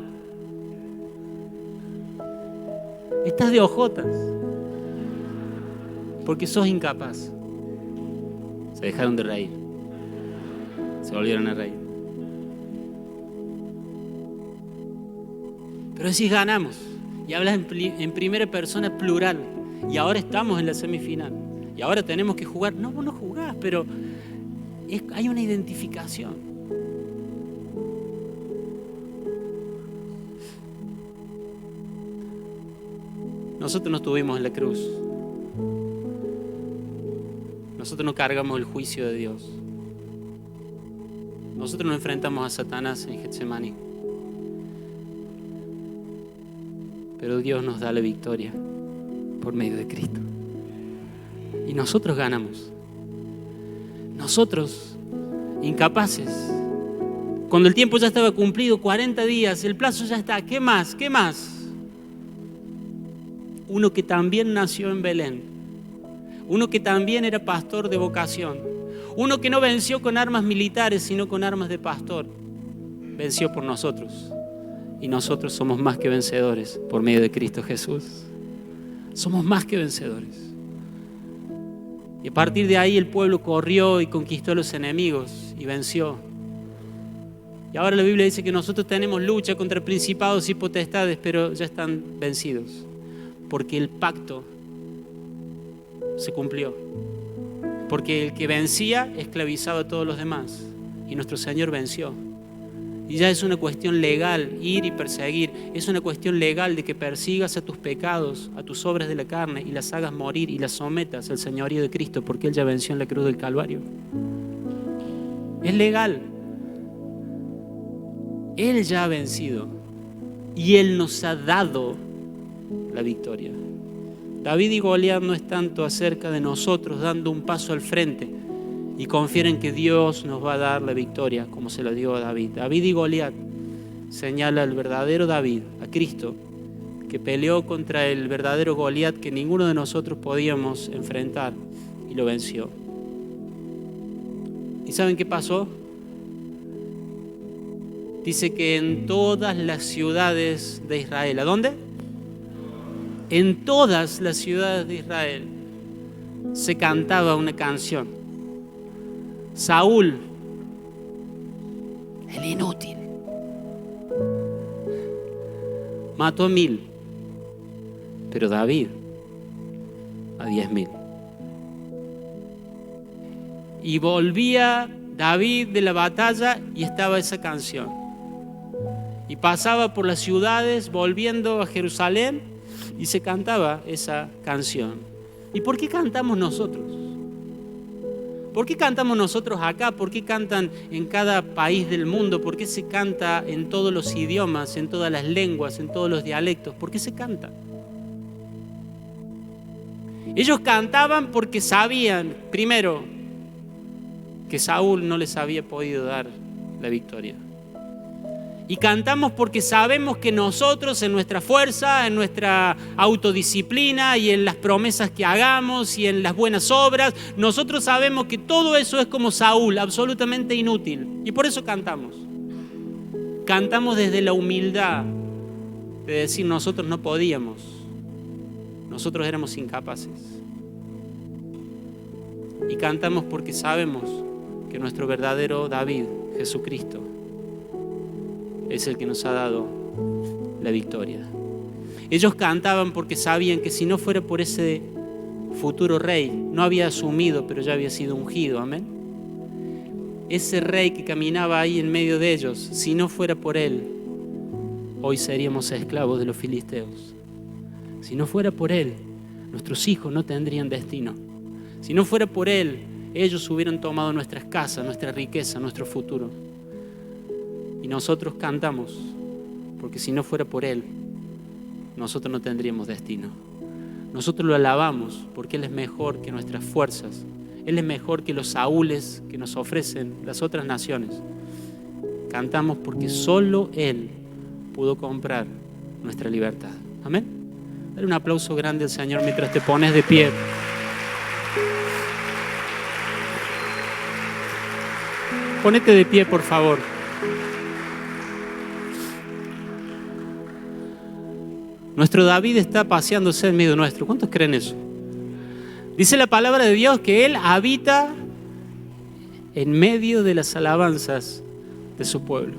Estás de ojotas. Porque sos incapaz. Se dejaron de reír. Se volvieron a reír. Pero decís ganamos. Y hablas en primera persona plural. Y ahora estamos en la semifinal. Y ahora tenemos que jugar. No, vos no jugás, pero hay una identificación. Nosotros no estuvimos en la cruz. Nosotros no cargamos el juicio de Dios. Nosotros no enfrentamos a Satanás en Getsemaní. Pero Dios nos da la victoria por medio de Cristo. Y nosotros ganamos. Nosotros, incapaces. Cuando el tiempo ya estaba cumplido, 40 días, el plazo ya está. ¿Qué más? ¿Qué más? Uno que también nació en Belén. Uno que también era pastor de vocación. Uno que no venció con armas militares, sino con armas de pastor. Venció por nosotros. Y nosotros somos más que vencedores por medio de Cristo Jesús. Somos más que vencedores. Y a partir de ahí el pueblo corrió y conquistó a los enemigos y venció. Y ahora la Biblia dice que nosotros tenemos lucha contra principados y potestades, pero ya están vencidos. Porque el pacto se cumplió. Porque el que vencía esclavizaba a todos los demás. Y nuestro Señor venció. Y ya es una cuestión legal ir y perseguir. Es una cuestión legal de que persigas a tus pecados, a tus obras de la carne y las hagas morir y las sometas al señorío de Cristo, porque Él ya venció en la cruz del Calvario. Es legal. Él ya ha vencido y Él nos ha dado la victoria. David y Goliat no es tanto acerca de nosotros dando un paso al frente y confiar en que Dios nos va a dar la victoria como se la dio a David. David y Goliat señala al verdadero David, a Cristo, que peleó contra el verdadero Goliat que ninguno de nosotros podíamos enfrentar y lo venció. ¿Y saben qué pasó? Dice que en todas las ciudades de Israel, ¿a dónde? En todas las ciudades de Israel se cantaba una canción. Saúl, el inútil, mató a 1000, pero David a 10.000. Y volvía David de la batalla y estaba esa canción. Y pasaba por las ciudades volviendo a Jerusalén y se cantaba esa canción. ¿Y por qué cantamos nosotros? ¿Por qué cantamos nosotros acá? ¿Por qué cantan en cada país del mundo? ¿Por qué se canta en todos los idiomas, en todas las lenguas, en todos los dialectos? ¿Por qué se canta? Ellos cantaban porque sabían, primero, que Saúl no les había podido dar la victoria. Y cantamos porque sabemos que nosotros en nuestra fuerza, en nuestra autodisciplina y en las promesas que hagamos y en las buenas obras, nosotros sabemos que todo eso es como Saúl, absolutamente inútil. Y por eso cantamos. Cantamos desde la humildad de decir nosotros no podíamos, nosotros éramos incapaces. Y cantamos porque sabemos que nuestro verdadero David, Jesucristo, es el que nos ha dado la victoria. Ellos cantaban porque sabían que si no fuera por ese futuro rey, no había asumido, pero ya había sido ungido, amén. Ese rey que caminaba ahí en medio de ellos, si no fuera por él, hoy seríamos esclavos de los filisteos. Si no fuera por él, nuestros hijos no tendrían destino. Si no fuera por él, ellos hubieran tomado nuestras casas, nuestra riqueza, nuestro futuro. Y nosotros cantamos, porque si no fuera por Él, nosotros no tendríamos destino. Nosotros lo alabamos porque Él es mejor que nuestras fuerzas. Él es mejor que los Saúles que nos ofrecen las otras naciones. Cantamos porque solo Él pudo comprar nuestra libertad. Amén. Dale un aplauso grande al Señor mientras te pones de pie. Ponete de pie, por favor. Nuestro David está paseándose en medio nuestro. ¿Cuántos creen eso? Dice la palabra de Dios que Él habita en medio de las alabanzas de su pueblo.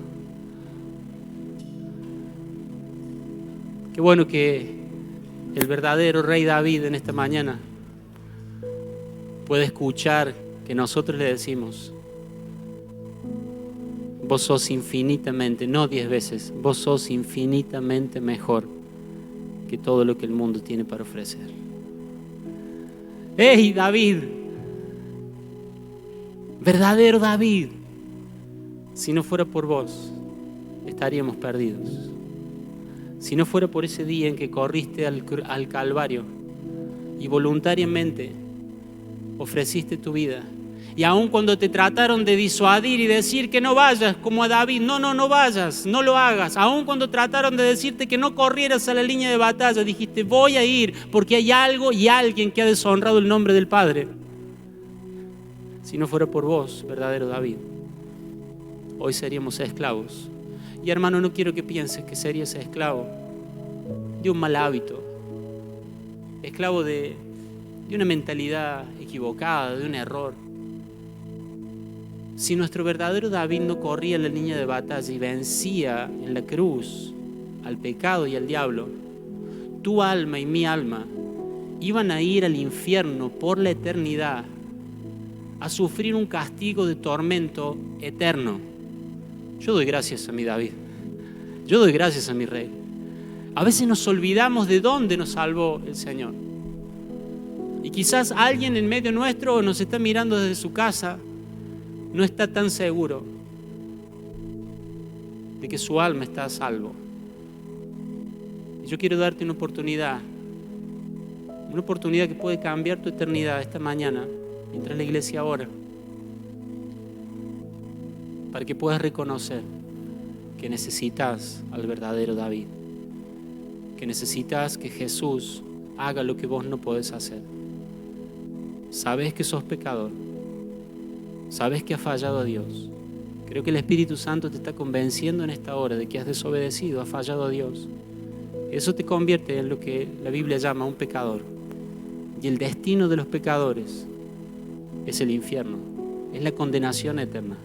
Qué bueno que el verdadero rey David en esta mañana puede escuchar que nosotros le decimos: vos sos infinitamente, no 10 veces, vos sos infinitamente mejor que todo lo que el mundo tiene para ofrecer. ¡Hey, David! Verdadero David. Si no fuera por vos, estaríamos perdidos. Si no fuera por ese día en que corriste al Calvario y voluntariamente ofreciste tu vida, y aun cuando te trataron de disuadir y decir que no vayas como a David, no vayas, no lo hagas. Aun cuando trataron de decirte que no corrieras a la línea de batalla, dijiste: voy a ir porque hay algo y alguien que ha deshonrado el nombre del Padre. Si no fuera por vos, verdadero David, hoy seríamos esclavos. Y hermano, no quiero que pienses que serías esclavo de un mal hábito, esclavo de una mentalidad equivocada, de un error. Si nuestro verdadero David no corría la línea de batalla y vencía en la cruz al pecado y al diablo, tu alma y mi alma iban a ir al infierno por la eternidad, a sufrir un castigo de tormento eterno. Yo doy gracias a mi David. Yo doy gracias a mi Rey. A veces nos olvidamos de dónde nos salvó el Señor. Y quizás alguien en medio nuestro nos está mirando desde su casa, no está tan seguro de que su alma está a salvo. Y yo quiero darte una oportunidad que puede cambiar tu eternidad esta mañana, mientras la iglesia ora, para que puedas reconocer que necesitas al verdadero David, que necesitas que Jesús haga lo que vos no podés hacer. Sabes que sos pecador, sabes que has fallado a Dios. Creo que el Espíritu Santo te está convenciendo en esta hora de que has desobedecido, has fallado a Dios. Eso te convierte en lo que la Biblia llama un pecador. Y el destino de los pecadores es el infierno, es la condenación eterna.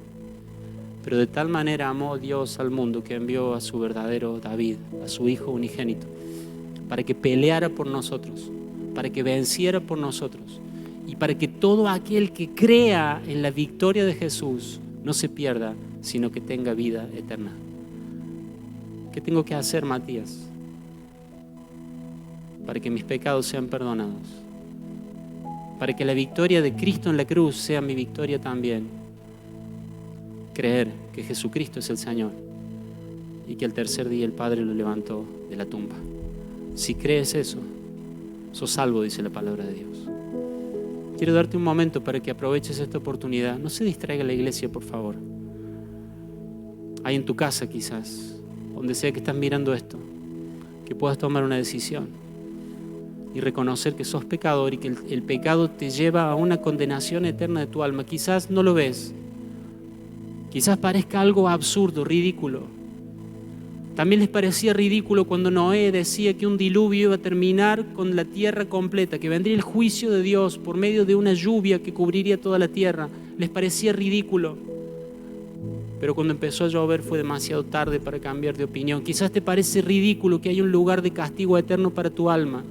Pero de tal manera amó Dios al mundo que envió a su verdadero David, a su Hijo unigénito, para que peleara por nosotros, para que venciera por nosotros y para que todo aquel que crea en la victoria de Jesús no se pierda, sino que tenga vida eterna. ¿Qué tengo que hacer, Matías, para que mis pecados sean perdonados? Para que la victoria de Cristo en la cruz sea mi victoria también. Creer que Jesucristo es el Señor y que al tercer día el Padre lo levantó de la tumba. Si crees eso, sos salvo, dice la palabra de Dios. Quiero darte un momento para que aproveches esta oportunidad. No se distraiga la iglesia, por favor. Hay en tu casa quizás, donde sea que estás mirando esto, que puedas tomar una decisión y reconocer que sos pecador y que el pecado te lleva a una condenación eterna de tu alma. Quizás no lo ves. Quizás parezca algo absurdo, ridículo. También les parecía ridículo cuando Noé decía que un diluvio iba a terminar con la tierra completa, que vendría el juicio de Dios por medio de una lluvia que cubriría toda la tierra. Les parecía ridículo. Pero cuando empezó a llover fue demasiado tarde para cambiar de opinión. Quizás te parece ridículo que haya un lugar de castigo eterno para tu alma.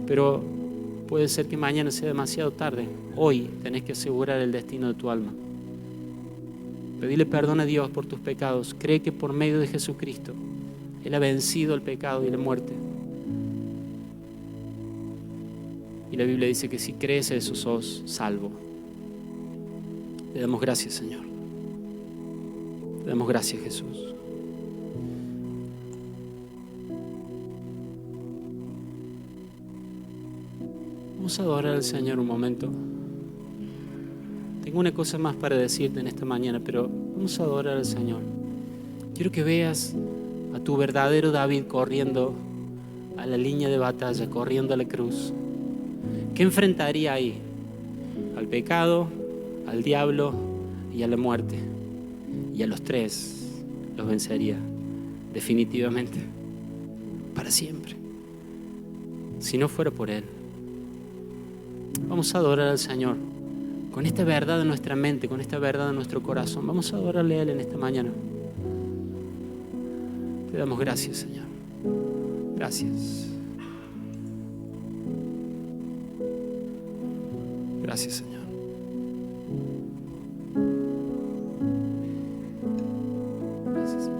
Pero puede ser que mañana sea demasiado tarde. Hoy tenés que asegurar el destino de tu alma. Pedile perdón a Dios por tus pecados. Cree que por medio de Jesucristo Él ha vencido el pecado y la muerte. Y la Biblia dice que si crees eso, sos salvo. Te damos gracias, Señor. Te damos gracias, Jesús. Vamos a adorar al Señor un momento. Tengo una cosa más para decirte en esta mañana, pero vamos a adorar al Señor. Quiero que veas a tu verdadero David corriendo a la línea de batalla, corriendo a la cruz. ¿Qué enfrentaría ahí? al pecado, al diablo y a la muerte. Y a los tres los vencería definitivamente, para siempre, si no fuera por Él. Vamos a adorar al Señor con esta verdad en nuestra mente, con esta verdad en nuestro corazón. Vamos a adorarle a Él en esta mañana. Te damos gracias, Señor. Gracias. Gracias, Señor. Gracias, Señor.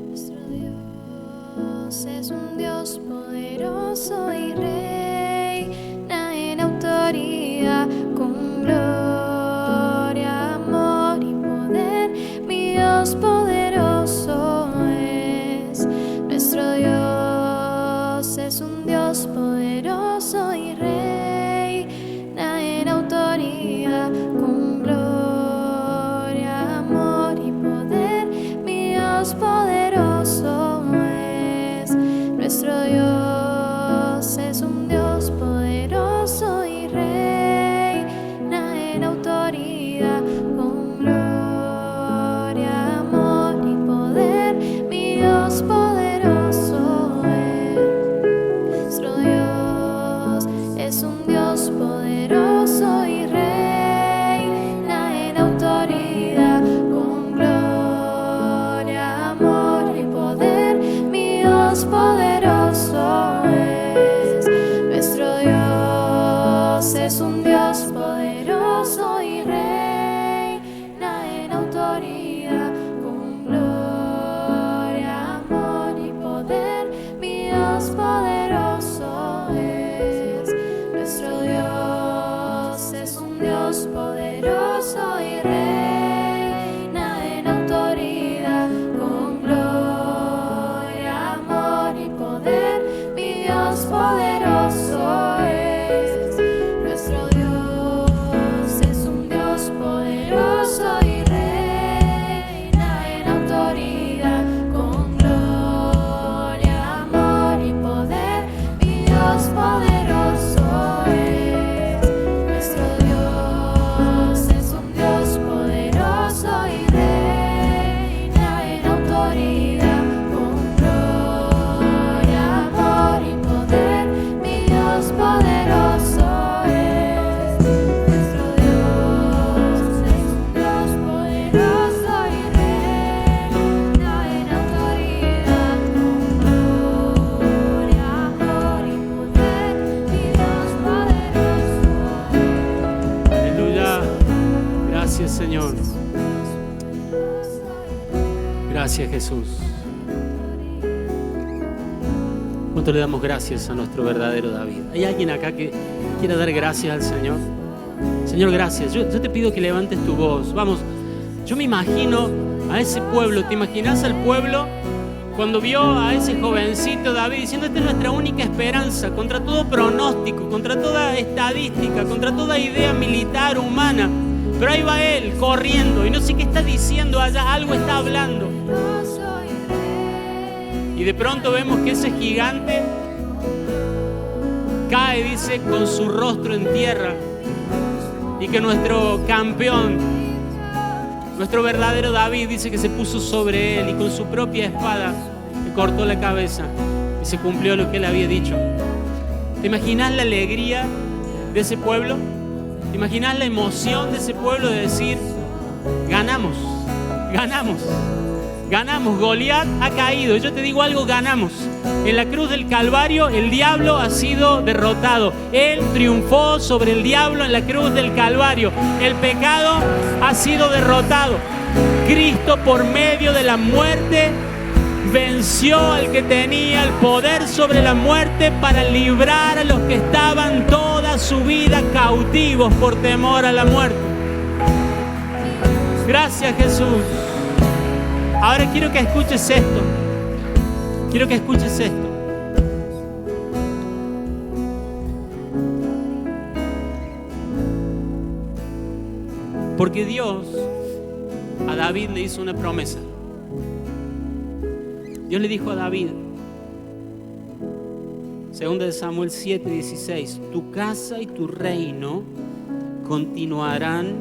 Nuestro Dios es un Dios poderoso y reina en autoridad, con gloria, amor y poder. Mi Dios poderoso es. Nuestro Dios es un Dios poderoso y reina en autoridad, con gloria, amor y poder. Mi Dios poderoso es. Nuestro Dios es un Dios poderoso y reina en autoridad, con gloria, amor y poder. Mi Dios poderoso es. Nuestro Dios es un Dios poderoso y reina en autoridad, con gloria, amor y poder. Mi Dios poderoso es. Nuestro Dios es un Dios poderoso y reina en autoridad, con gloria, amor y poder. Mi Dios poderoso es. Nuestro Dios es un Dios poderoso y reina en autoridad, con gloria, amor y poder. Mi Dios poderoso es. Nuestro Dios es un Dios poderoso y reina en autoridad, con gloria, amor y poder. Mi Dios poderoso es. Nuestro Dios es un Dios poderoso y reina en autoridad, con gloria, amor y poder. Mi Dios poderoso es. Nuestro Dios es un Dios poderoso y reina en autoridad, con gloria, amor y poder. Mi Dios poderoso es. Aleluya. Gracias, Señor. Gracias, Jesús. ¿Cuánto le damos gracias a nuestro verdadero David? ¿Hay alguien acá que quiera dar gracias al Señor? Señor, gracias. Yo te pido que levantes tu voz. Vamos, yo me imagino a ese pueblo. ¿Te imaginas al pueblo cuando vio a ese jovencito David diciendo: esta es nuestra única esperanza, contra todo pronóstico, contra toda estadística, contra toda idea militar humana? Pero ahí va él corriendo y no sé qué está diciendo allá, algo está hablando. Y de pronto vemos que ese gigante cae, dice, con su rostro en tierra, y que nuestro campeón, nuestro verdadero David, dice que se puso sobre él y con su propia espada le cortó la cabeza, y se cumplió lo que él había dicho. ¿Te imaginas la alegría de ese pueblo? ¿Te imaginas la emoción de ese pueblo de decir: ganamos, ganamos, ganamos, Goliat ha caído? Yo te digo algo, ganamos. En la cruz del Calvario el diablo ha sido derrotado. Él triunfó sobre el diablo en la cruz del Calvario. El pecado ha sido derrotado. Cristo, por medio de la muerte, venció al que tenía el poder sobre la muerte para librar a los que estaban toda su vida cautivos por temor a la muerte. Gracias, Jesús. Ahora quiero que escuches esto. Quiero que escuches esto. Porque Dios a David le hizo una promesa. Dios le dijo a David: Segunda de Samuel 7:16. Tu casa y tu reino continuarán.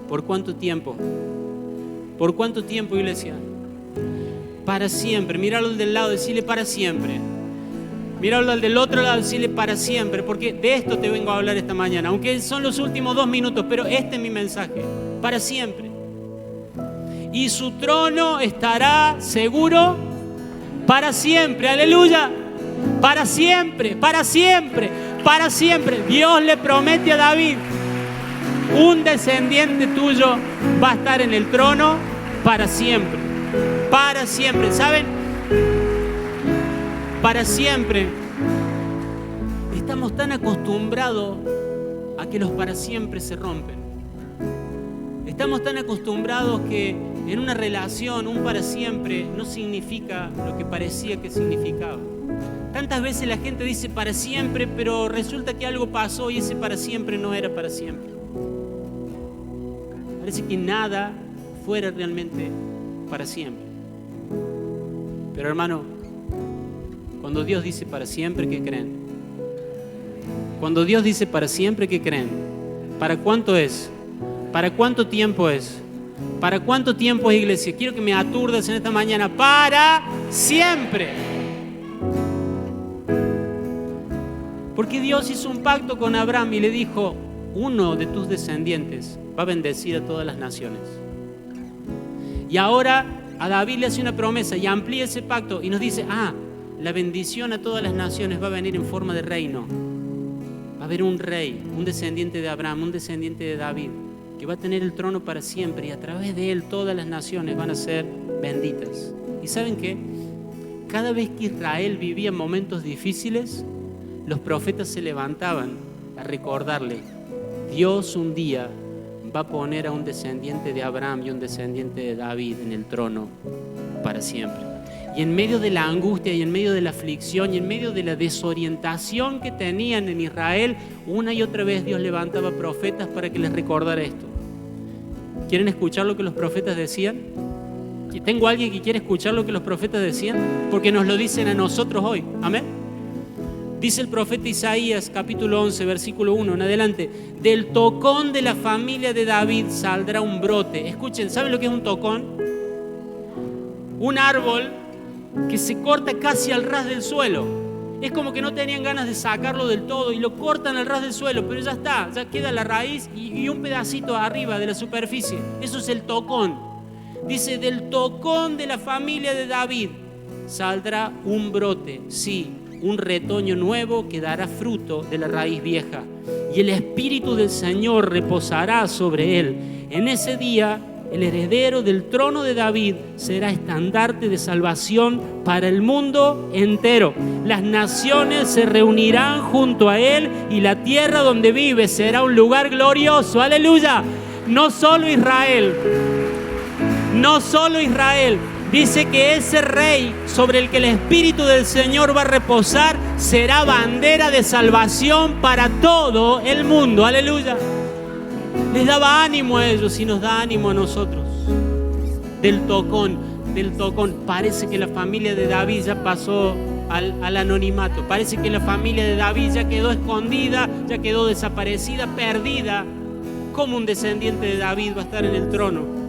¿Por cuánto tiempo? ¿Por cuánto tiempo, iglesia? Para siempre. Míralo al del lado, decirle para siempre. Míralo al del otro lado, decirle para siempre. Porque de esto te vengo a hablar esta mañana. Aunque son los últimos 2 minutos, pero este es mi mensaje. Para siempre. Y su trono estará seguro para siempre. Aleluya. Para siempre, para siempre, para siempre. Dios le promete a David: un descendiente tuyo va a estar en el trono para siempre. Para siempre. ¿Saben? Para siempre. Estamos tan acostumbrados a que los para siempre se rompen. Estamos tan acostumbrados que en una relación un para siempre no significa lo que parecía que significaba. Tantas veces la gente dice para siempre, pero resulta que algo pasó y ese para siempre no era para siempre. Parece que nada fuera realmente para siempre. Pero hermano, cuando Dios dice para siempre, ¿qué creen? Cuando Dios dice para siempre, ¿qué creen? ¿Para cuánto es? ¿Para cuánto tiempo es? ¿Para cuánto tiempo es, iglesia? Quiero que me aturdas en esta mañana. Para siempre. Porque Dios hizo un pacto con Abraham y le dijo: uno de tus descendientes va a bendecir a todas las naciones. Y ahora a David le hace una promesa y amplía ese pacto y nos dice: la bendición a todas las naciones va a venir en forma de reino. Va a haber un rey, un descendiente de Abraham, un descendiente de David, que va a tener el trono para siempre, y a través de él todas las naciones van a ser benditas. ¿Y saben qué? Cada vez que Israel vivía momentos difíciles, los profetas se levantaban a recordarle: Dios un día va a poner a un descendiente de Abraham y un descendiente de David en el trono para siempre. Y en medio de la angustia y en medio de la aflicción y en medio de la desorientación que tenían en Israel, una y otra vez Dios levantaba profetas para que les recordara esto. ¿Quieren escuchar lo que los profetas decían? ¿Tengo alguien que quiere escuchar lo que los profetas decían? Porque nos lo dicen a nosotros hoy. Amén. Dice el profeta Isaías, capítulo 11, versículo 1 en adelante: del tocón de la familia de David saldrá un brote. Escuchen, ¿saben lo que es un tocón? Un árbol que se corta casi al ras del suelo. Es como que no tenían ganas de sacarlo del todo y lo cortan al ras del suelo, pero ya está, ya queda la raíz y un pedacito arriba de la superficie. Eso es el tocón. Dice: del tocón de la familia de David saldrá un brote, sí, un retoño nuevo que dará fruto de la raíz vieja, y el Espíritu del Señor reposará sobre él. En ese día el heredero del trono de David será estandarte de salvación para el mundo entero. Las naciones se reunirán junto a él y la tierra donde vive será un lugar glorioso. ¡Aleluya! No solo Israel, no solo Israel. Dice que ese rey sobre el que el Espíritu del Señor va a reposar será bandera de salvación para todo el mundo. ¡Aleluya! Les daba ánimo a ellos y nos da ánimo a nosotros. Del tocón. Parece que la familia de David ya pasó al anonimato. Parece que la familia de David ya quedó escondida, ya quedó desaparecida, perdida. ¿Cómo un descendiente de David va a estar en el trono?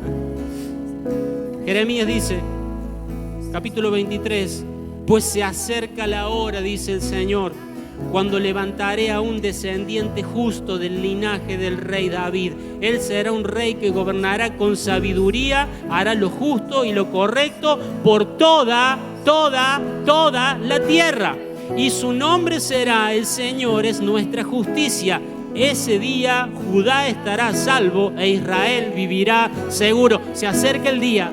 Jeremías dice, capítulo 23: pues se acerca la hora, dice el Señor, cuando levantaré a un descendiente justo del linaje del rey David. Él será un rey que gobernará con sabiduría, hará lo justo y lo correcto por toda la tierra. Y su nombre será: el Señor es nuestra justicia. Ese día Judá estará a salvo e Israel vivirá seguro. Se acerca el día,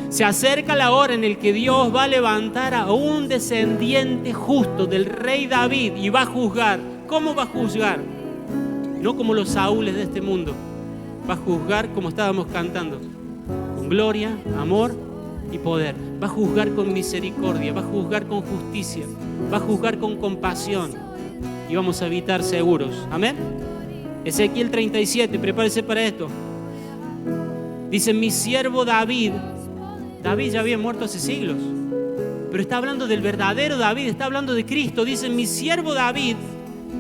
se acerca la hora en el que Dios va a levantar a un descendiente justo del rey David y va a juzgar. ¿Cómo va a juzgar? No como los Saúles de este mundo. Va a juzgar como estábamos cantando, con gloria, amor y poder. Va a juzgar con misericordia, va a juzgar con justicia, va a juzgar con compasión y vamos a habitar seguros. Amén. Ezequiel 37, prepárese para esto. Dice: mi siervo David ya había muerto hace siglos, pero está hablando del verdadero David, está hablando de Cristo. Dice, mi siervo David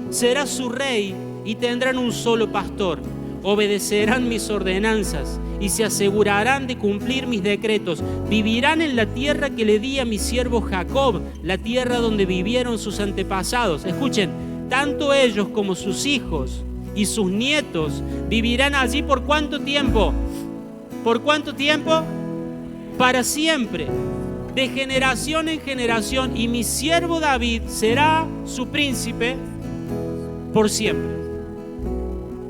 será su rey y tendrán un solo pastor. Obedecerán mis ordenanzas y se asegurarán de cumplir mis decretos. Vivirán en la tierra que le di a mi siervo Jacob, la tierra donde vivieron sus antepasados. Escuchen, tanto ellos como sus hijos y sus nietos vivirán allí. ¿Por cuánto tiempo? ¿Por cuánto tiempo? Para siempre, de generación en generación, y mi siervo David será su príncipe por siempre.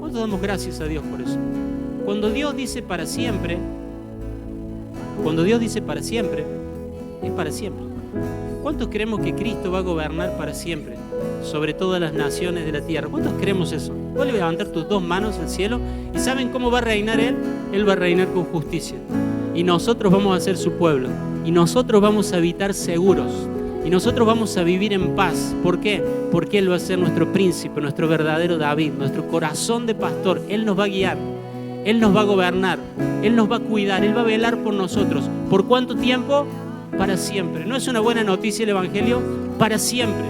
¿Cuánto damos gracias a Dios por eso? Cuando Dios dice para siempre, es para siempre. ¿Cuántos creemos que Cristo va a gobernar para siempre sobre todas las naciones de la tierra? ¿Cuántos creemos eso? Vos le vas a levantar tus dos manos al cielo y ¿saben cómo va a reinar Él? Él va a reinar con justicia. Y nosotros vamos a ser su pueblo. Y nosotros vamos a habitar seguros. Y nosotros vamos a vivir en paz. ¿Por qué? Porque Él va a ser nuestro príncipe, nuestro verdadero David, nuestro corazón de pastor. Él nos va a guiar. Él nos va a gobernar. Él nos va a cuidar. Él va a velar por nosotros. ¿Por cuánto tiempo? Para siempre. ¿No es una buena noticia el Evangelio? Para siempre.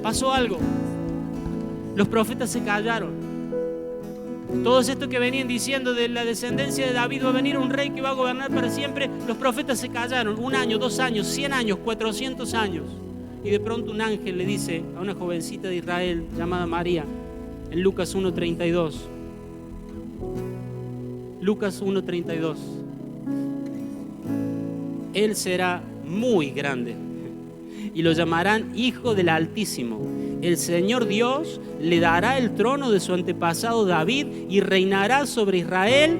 Pasó algo. Los profetas se callaron. Todos estos que venían diciendo de la descendencia de David va a venir un rey que va a gobernar para siempre, los profetas se callaron. 1 año, 2 años, 100 años, 400 años. Y de pronto un ángel le dice a una jovencita de Israel llamada María, en Lucas 1:32. Lucas 1:32. Él será muy grande y lo llamarán Hijo del Altísimo. El Señor Dios le dará el trono de su antepasado David y reinará sobre Israel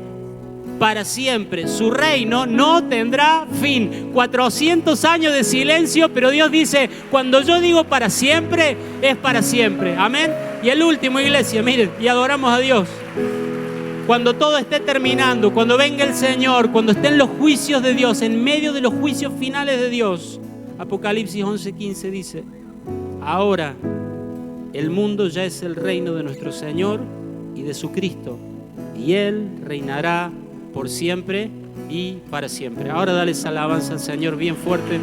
para siempre. Su reino no tendrá fin. 400 años de silencio, pero Dios dice, cuando yo digo para siempre, es para siempre. Amén. Y el último, iglesia, miren, y adoramos a Dios. Cuando todo esté terminando, cuando venga el Señor, cuando estén los juicios de Dios, en medio de los juicios finales de Dios, Apocalipsis 11:15 dice, ahora el mundo ya es el reino de nuestro Señor y de su Cristo, y Él reinará por siempre y para siempre. Ahora dales alabanza al Señor bien fuerte.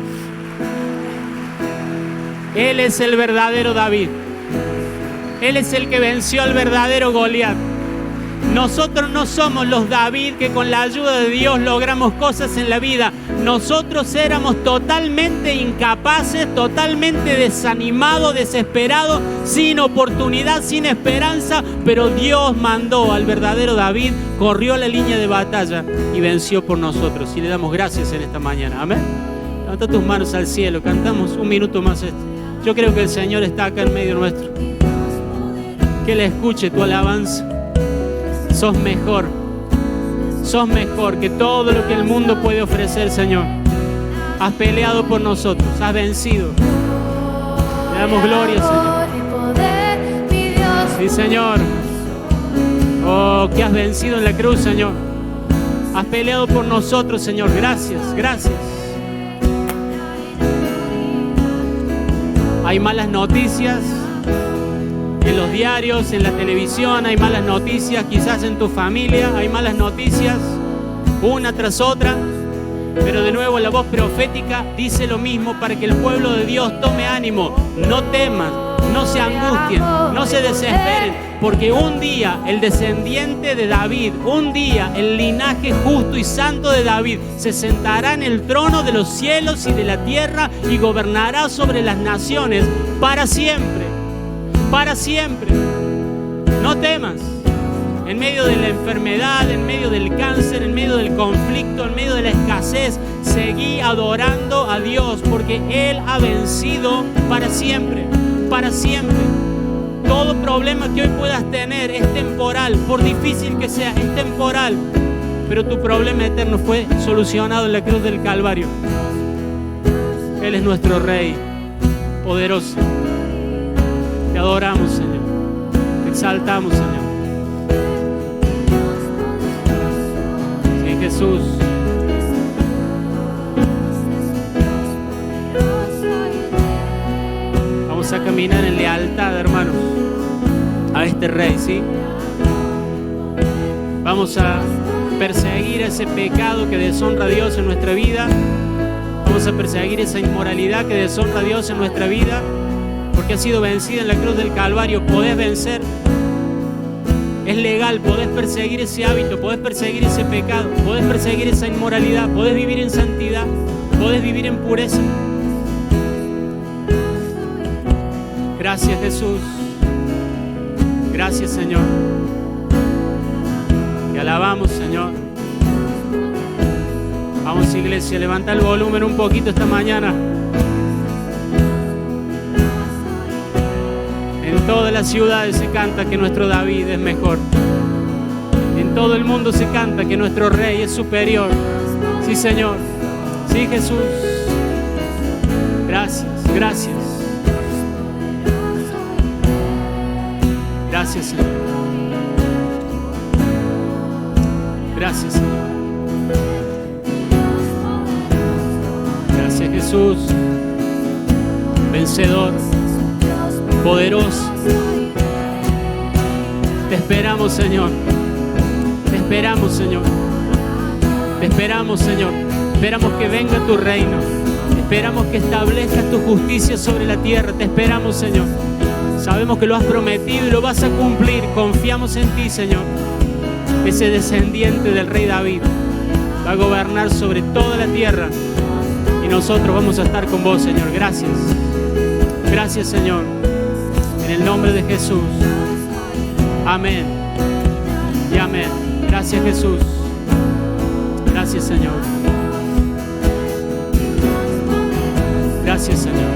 Él es el verdadero David. Él es el que venció al verdadero Goliat. Nosotros no somos los David que con la ayuda de Dios logramos cosas en la vida. Nosotros éramos totalmente incapaces, totalmente desanimados, desesperados, sin oportunidad, sin esperanza, pero Dios mandó al verdadero David, corrió la línea de batalla y venció por nosotros. Y le damos gracias en esta mañana. Amén. Levanta tus manos al cielo, cantamos un minuto más esto. Yo creo que el Señor está acá en medio nuestro. Que Él escuche tu alabanza. Sos mejor que todo lo que el mundo puede ofrecer, Señor. Has peleado por nosotros, has vencido. Le damos gloria, Señor. Sí, Señor. Oh, que has vencido en la cruz, Señor. Has peleado por nosotros, Señor. Gracias, gracias. Hay malas noticias en los diarios, en la televisión, hay malas noticias, quizás en tu familia hay malas noticias, una tras otra, pero de nuevo la voz profética dice lo mismo para que el pueblo de Dios tome ánimo. No teman, no se angustien, no se desesperen, porque un día el descendiente de David, un día el linaje justo y santo de David se sentará en el trono de los cielos y de la tierra y gobernará sobre las naciones para siempre. Para siempre. No temas. En medio de la enfermedad, en medio del cáncer, en medio del conflicto, en medio de la escasez, seguí adorando a Dios porque Él ha vencido para siempre. Para siempre. Todo problema que hoy puedas tener es temporal, por difícil que sea, es temporal. Pero tu problema eterno fue solucionado en la cruz del Calvario. Él es nuestro Rey poderoso. Te adoramos, Señor. Te exaltamos, Señor. Sí, Jesús. Vamos a caminar en lealtad, hermanos, a este Rey, ¿sí? Vamos a perseguir ese pecado que deshonra a Dios en nuestra vida. Vamos a perseguir esa inmoralidad que deshonra a Dios en nuestra vida, porque ha sido vencida en la cruz del Calvario. Podés vencer. Es legal, podés perseguir ese hábito, podés perseguir ese pecado, podés perseguir esa inmoralidad, podés vivir en santidad, podés vivir en pureza. Gracias, Jesús. Gracias, Señor. Te alabamos, Señor. Vamos, iglesia, levanta el volumen un poquito esta mañana. En todas las ciudades se canta que nuestro David es mejor. En todo el mundo se canta que nuestro Rey es superior. Sí, Señor. Sí, Jesús. Gracias, gracias. Gracias, Señor. Gracias, Señor. Gracias, Jesús. Vencedor. Poderoso. Te esperamos, Señor. Te esperamos, Señor. Te esperamos, Señor. Esperamos que venga tu reino. Esperamos que establezcas tu justicia sobre la tierra. Te esperamos, Señor. Sabemos que lo has prometido y lo vas a cumplir. Confiamos en ti, Señor. Ese descendiente del rey David va a gobernar sobre toda la tierra y nosotros vamos a estar con vos, Señor. Gracias. Gracias, Señor. En el nombre de Jesús. Amén. Y amén. Gracias, Jesús. Gracias, Señor. Gracias, Señor.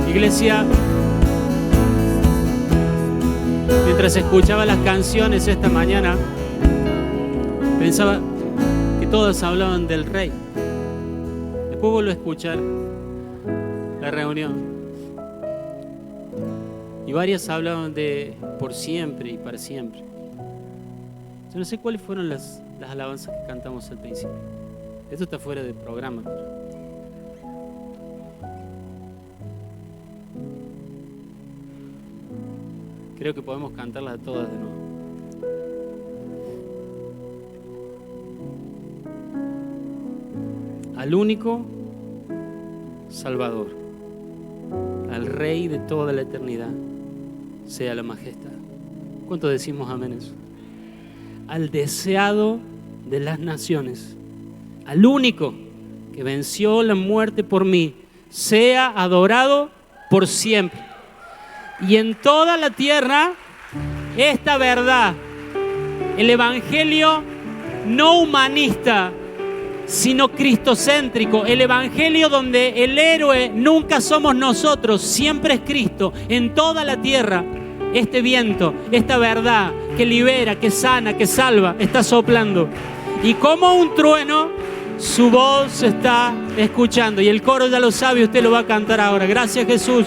Iglesia, mientras escuchaba las canciones esta mañana, pensaba que todas hablaban del Rey. Después vuelvo a escuchar la reunión y varias hablaban de por siempre y para siempre. Yo no sé cuáles fueron las alabanzas que cantamos al principio. Esto está fuera de programa. Creo que podemos cantarlas todas de nuevo. Al único Salvador, al Rey de toda la eternidad, sea la majestad. ¿Cuánto decimos amén eso? Al deseado de las naciones, al único que venció la muerte por mí, sea adorado por siempre. Y en toda la tierra, esta verdad, el evangelio no humanista, sino cristocéntrico, el evangelio donde el héroe nunca somos nosotros, siempre es Cristo. En toda la tierra, este viento, esta verdad que libera, que sana, que salva, está soplando. Y como un trueno, su voz se está escuchando. Y el coro ya lo sabe, usted lo va a cantar ahora. Gracias, Jesús.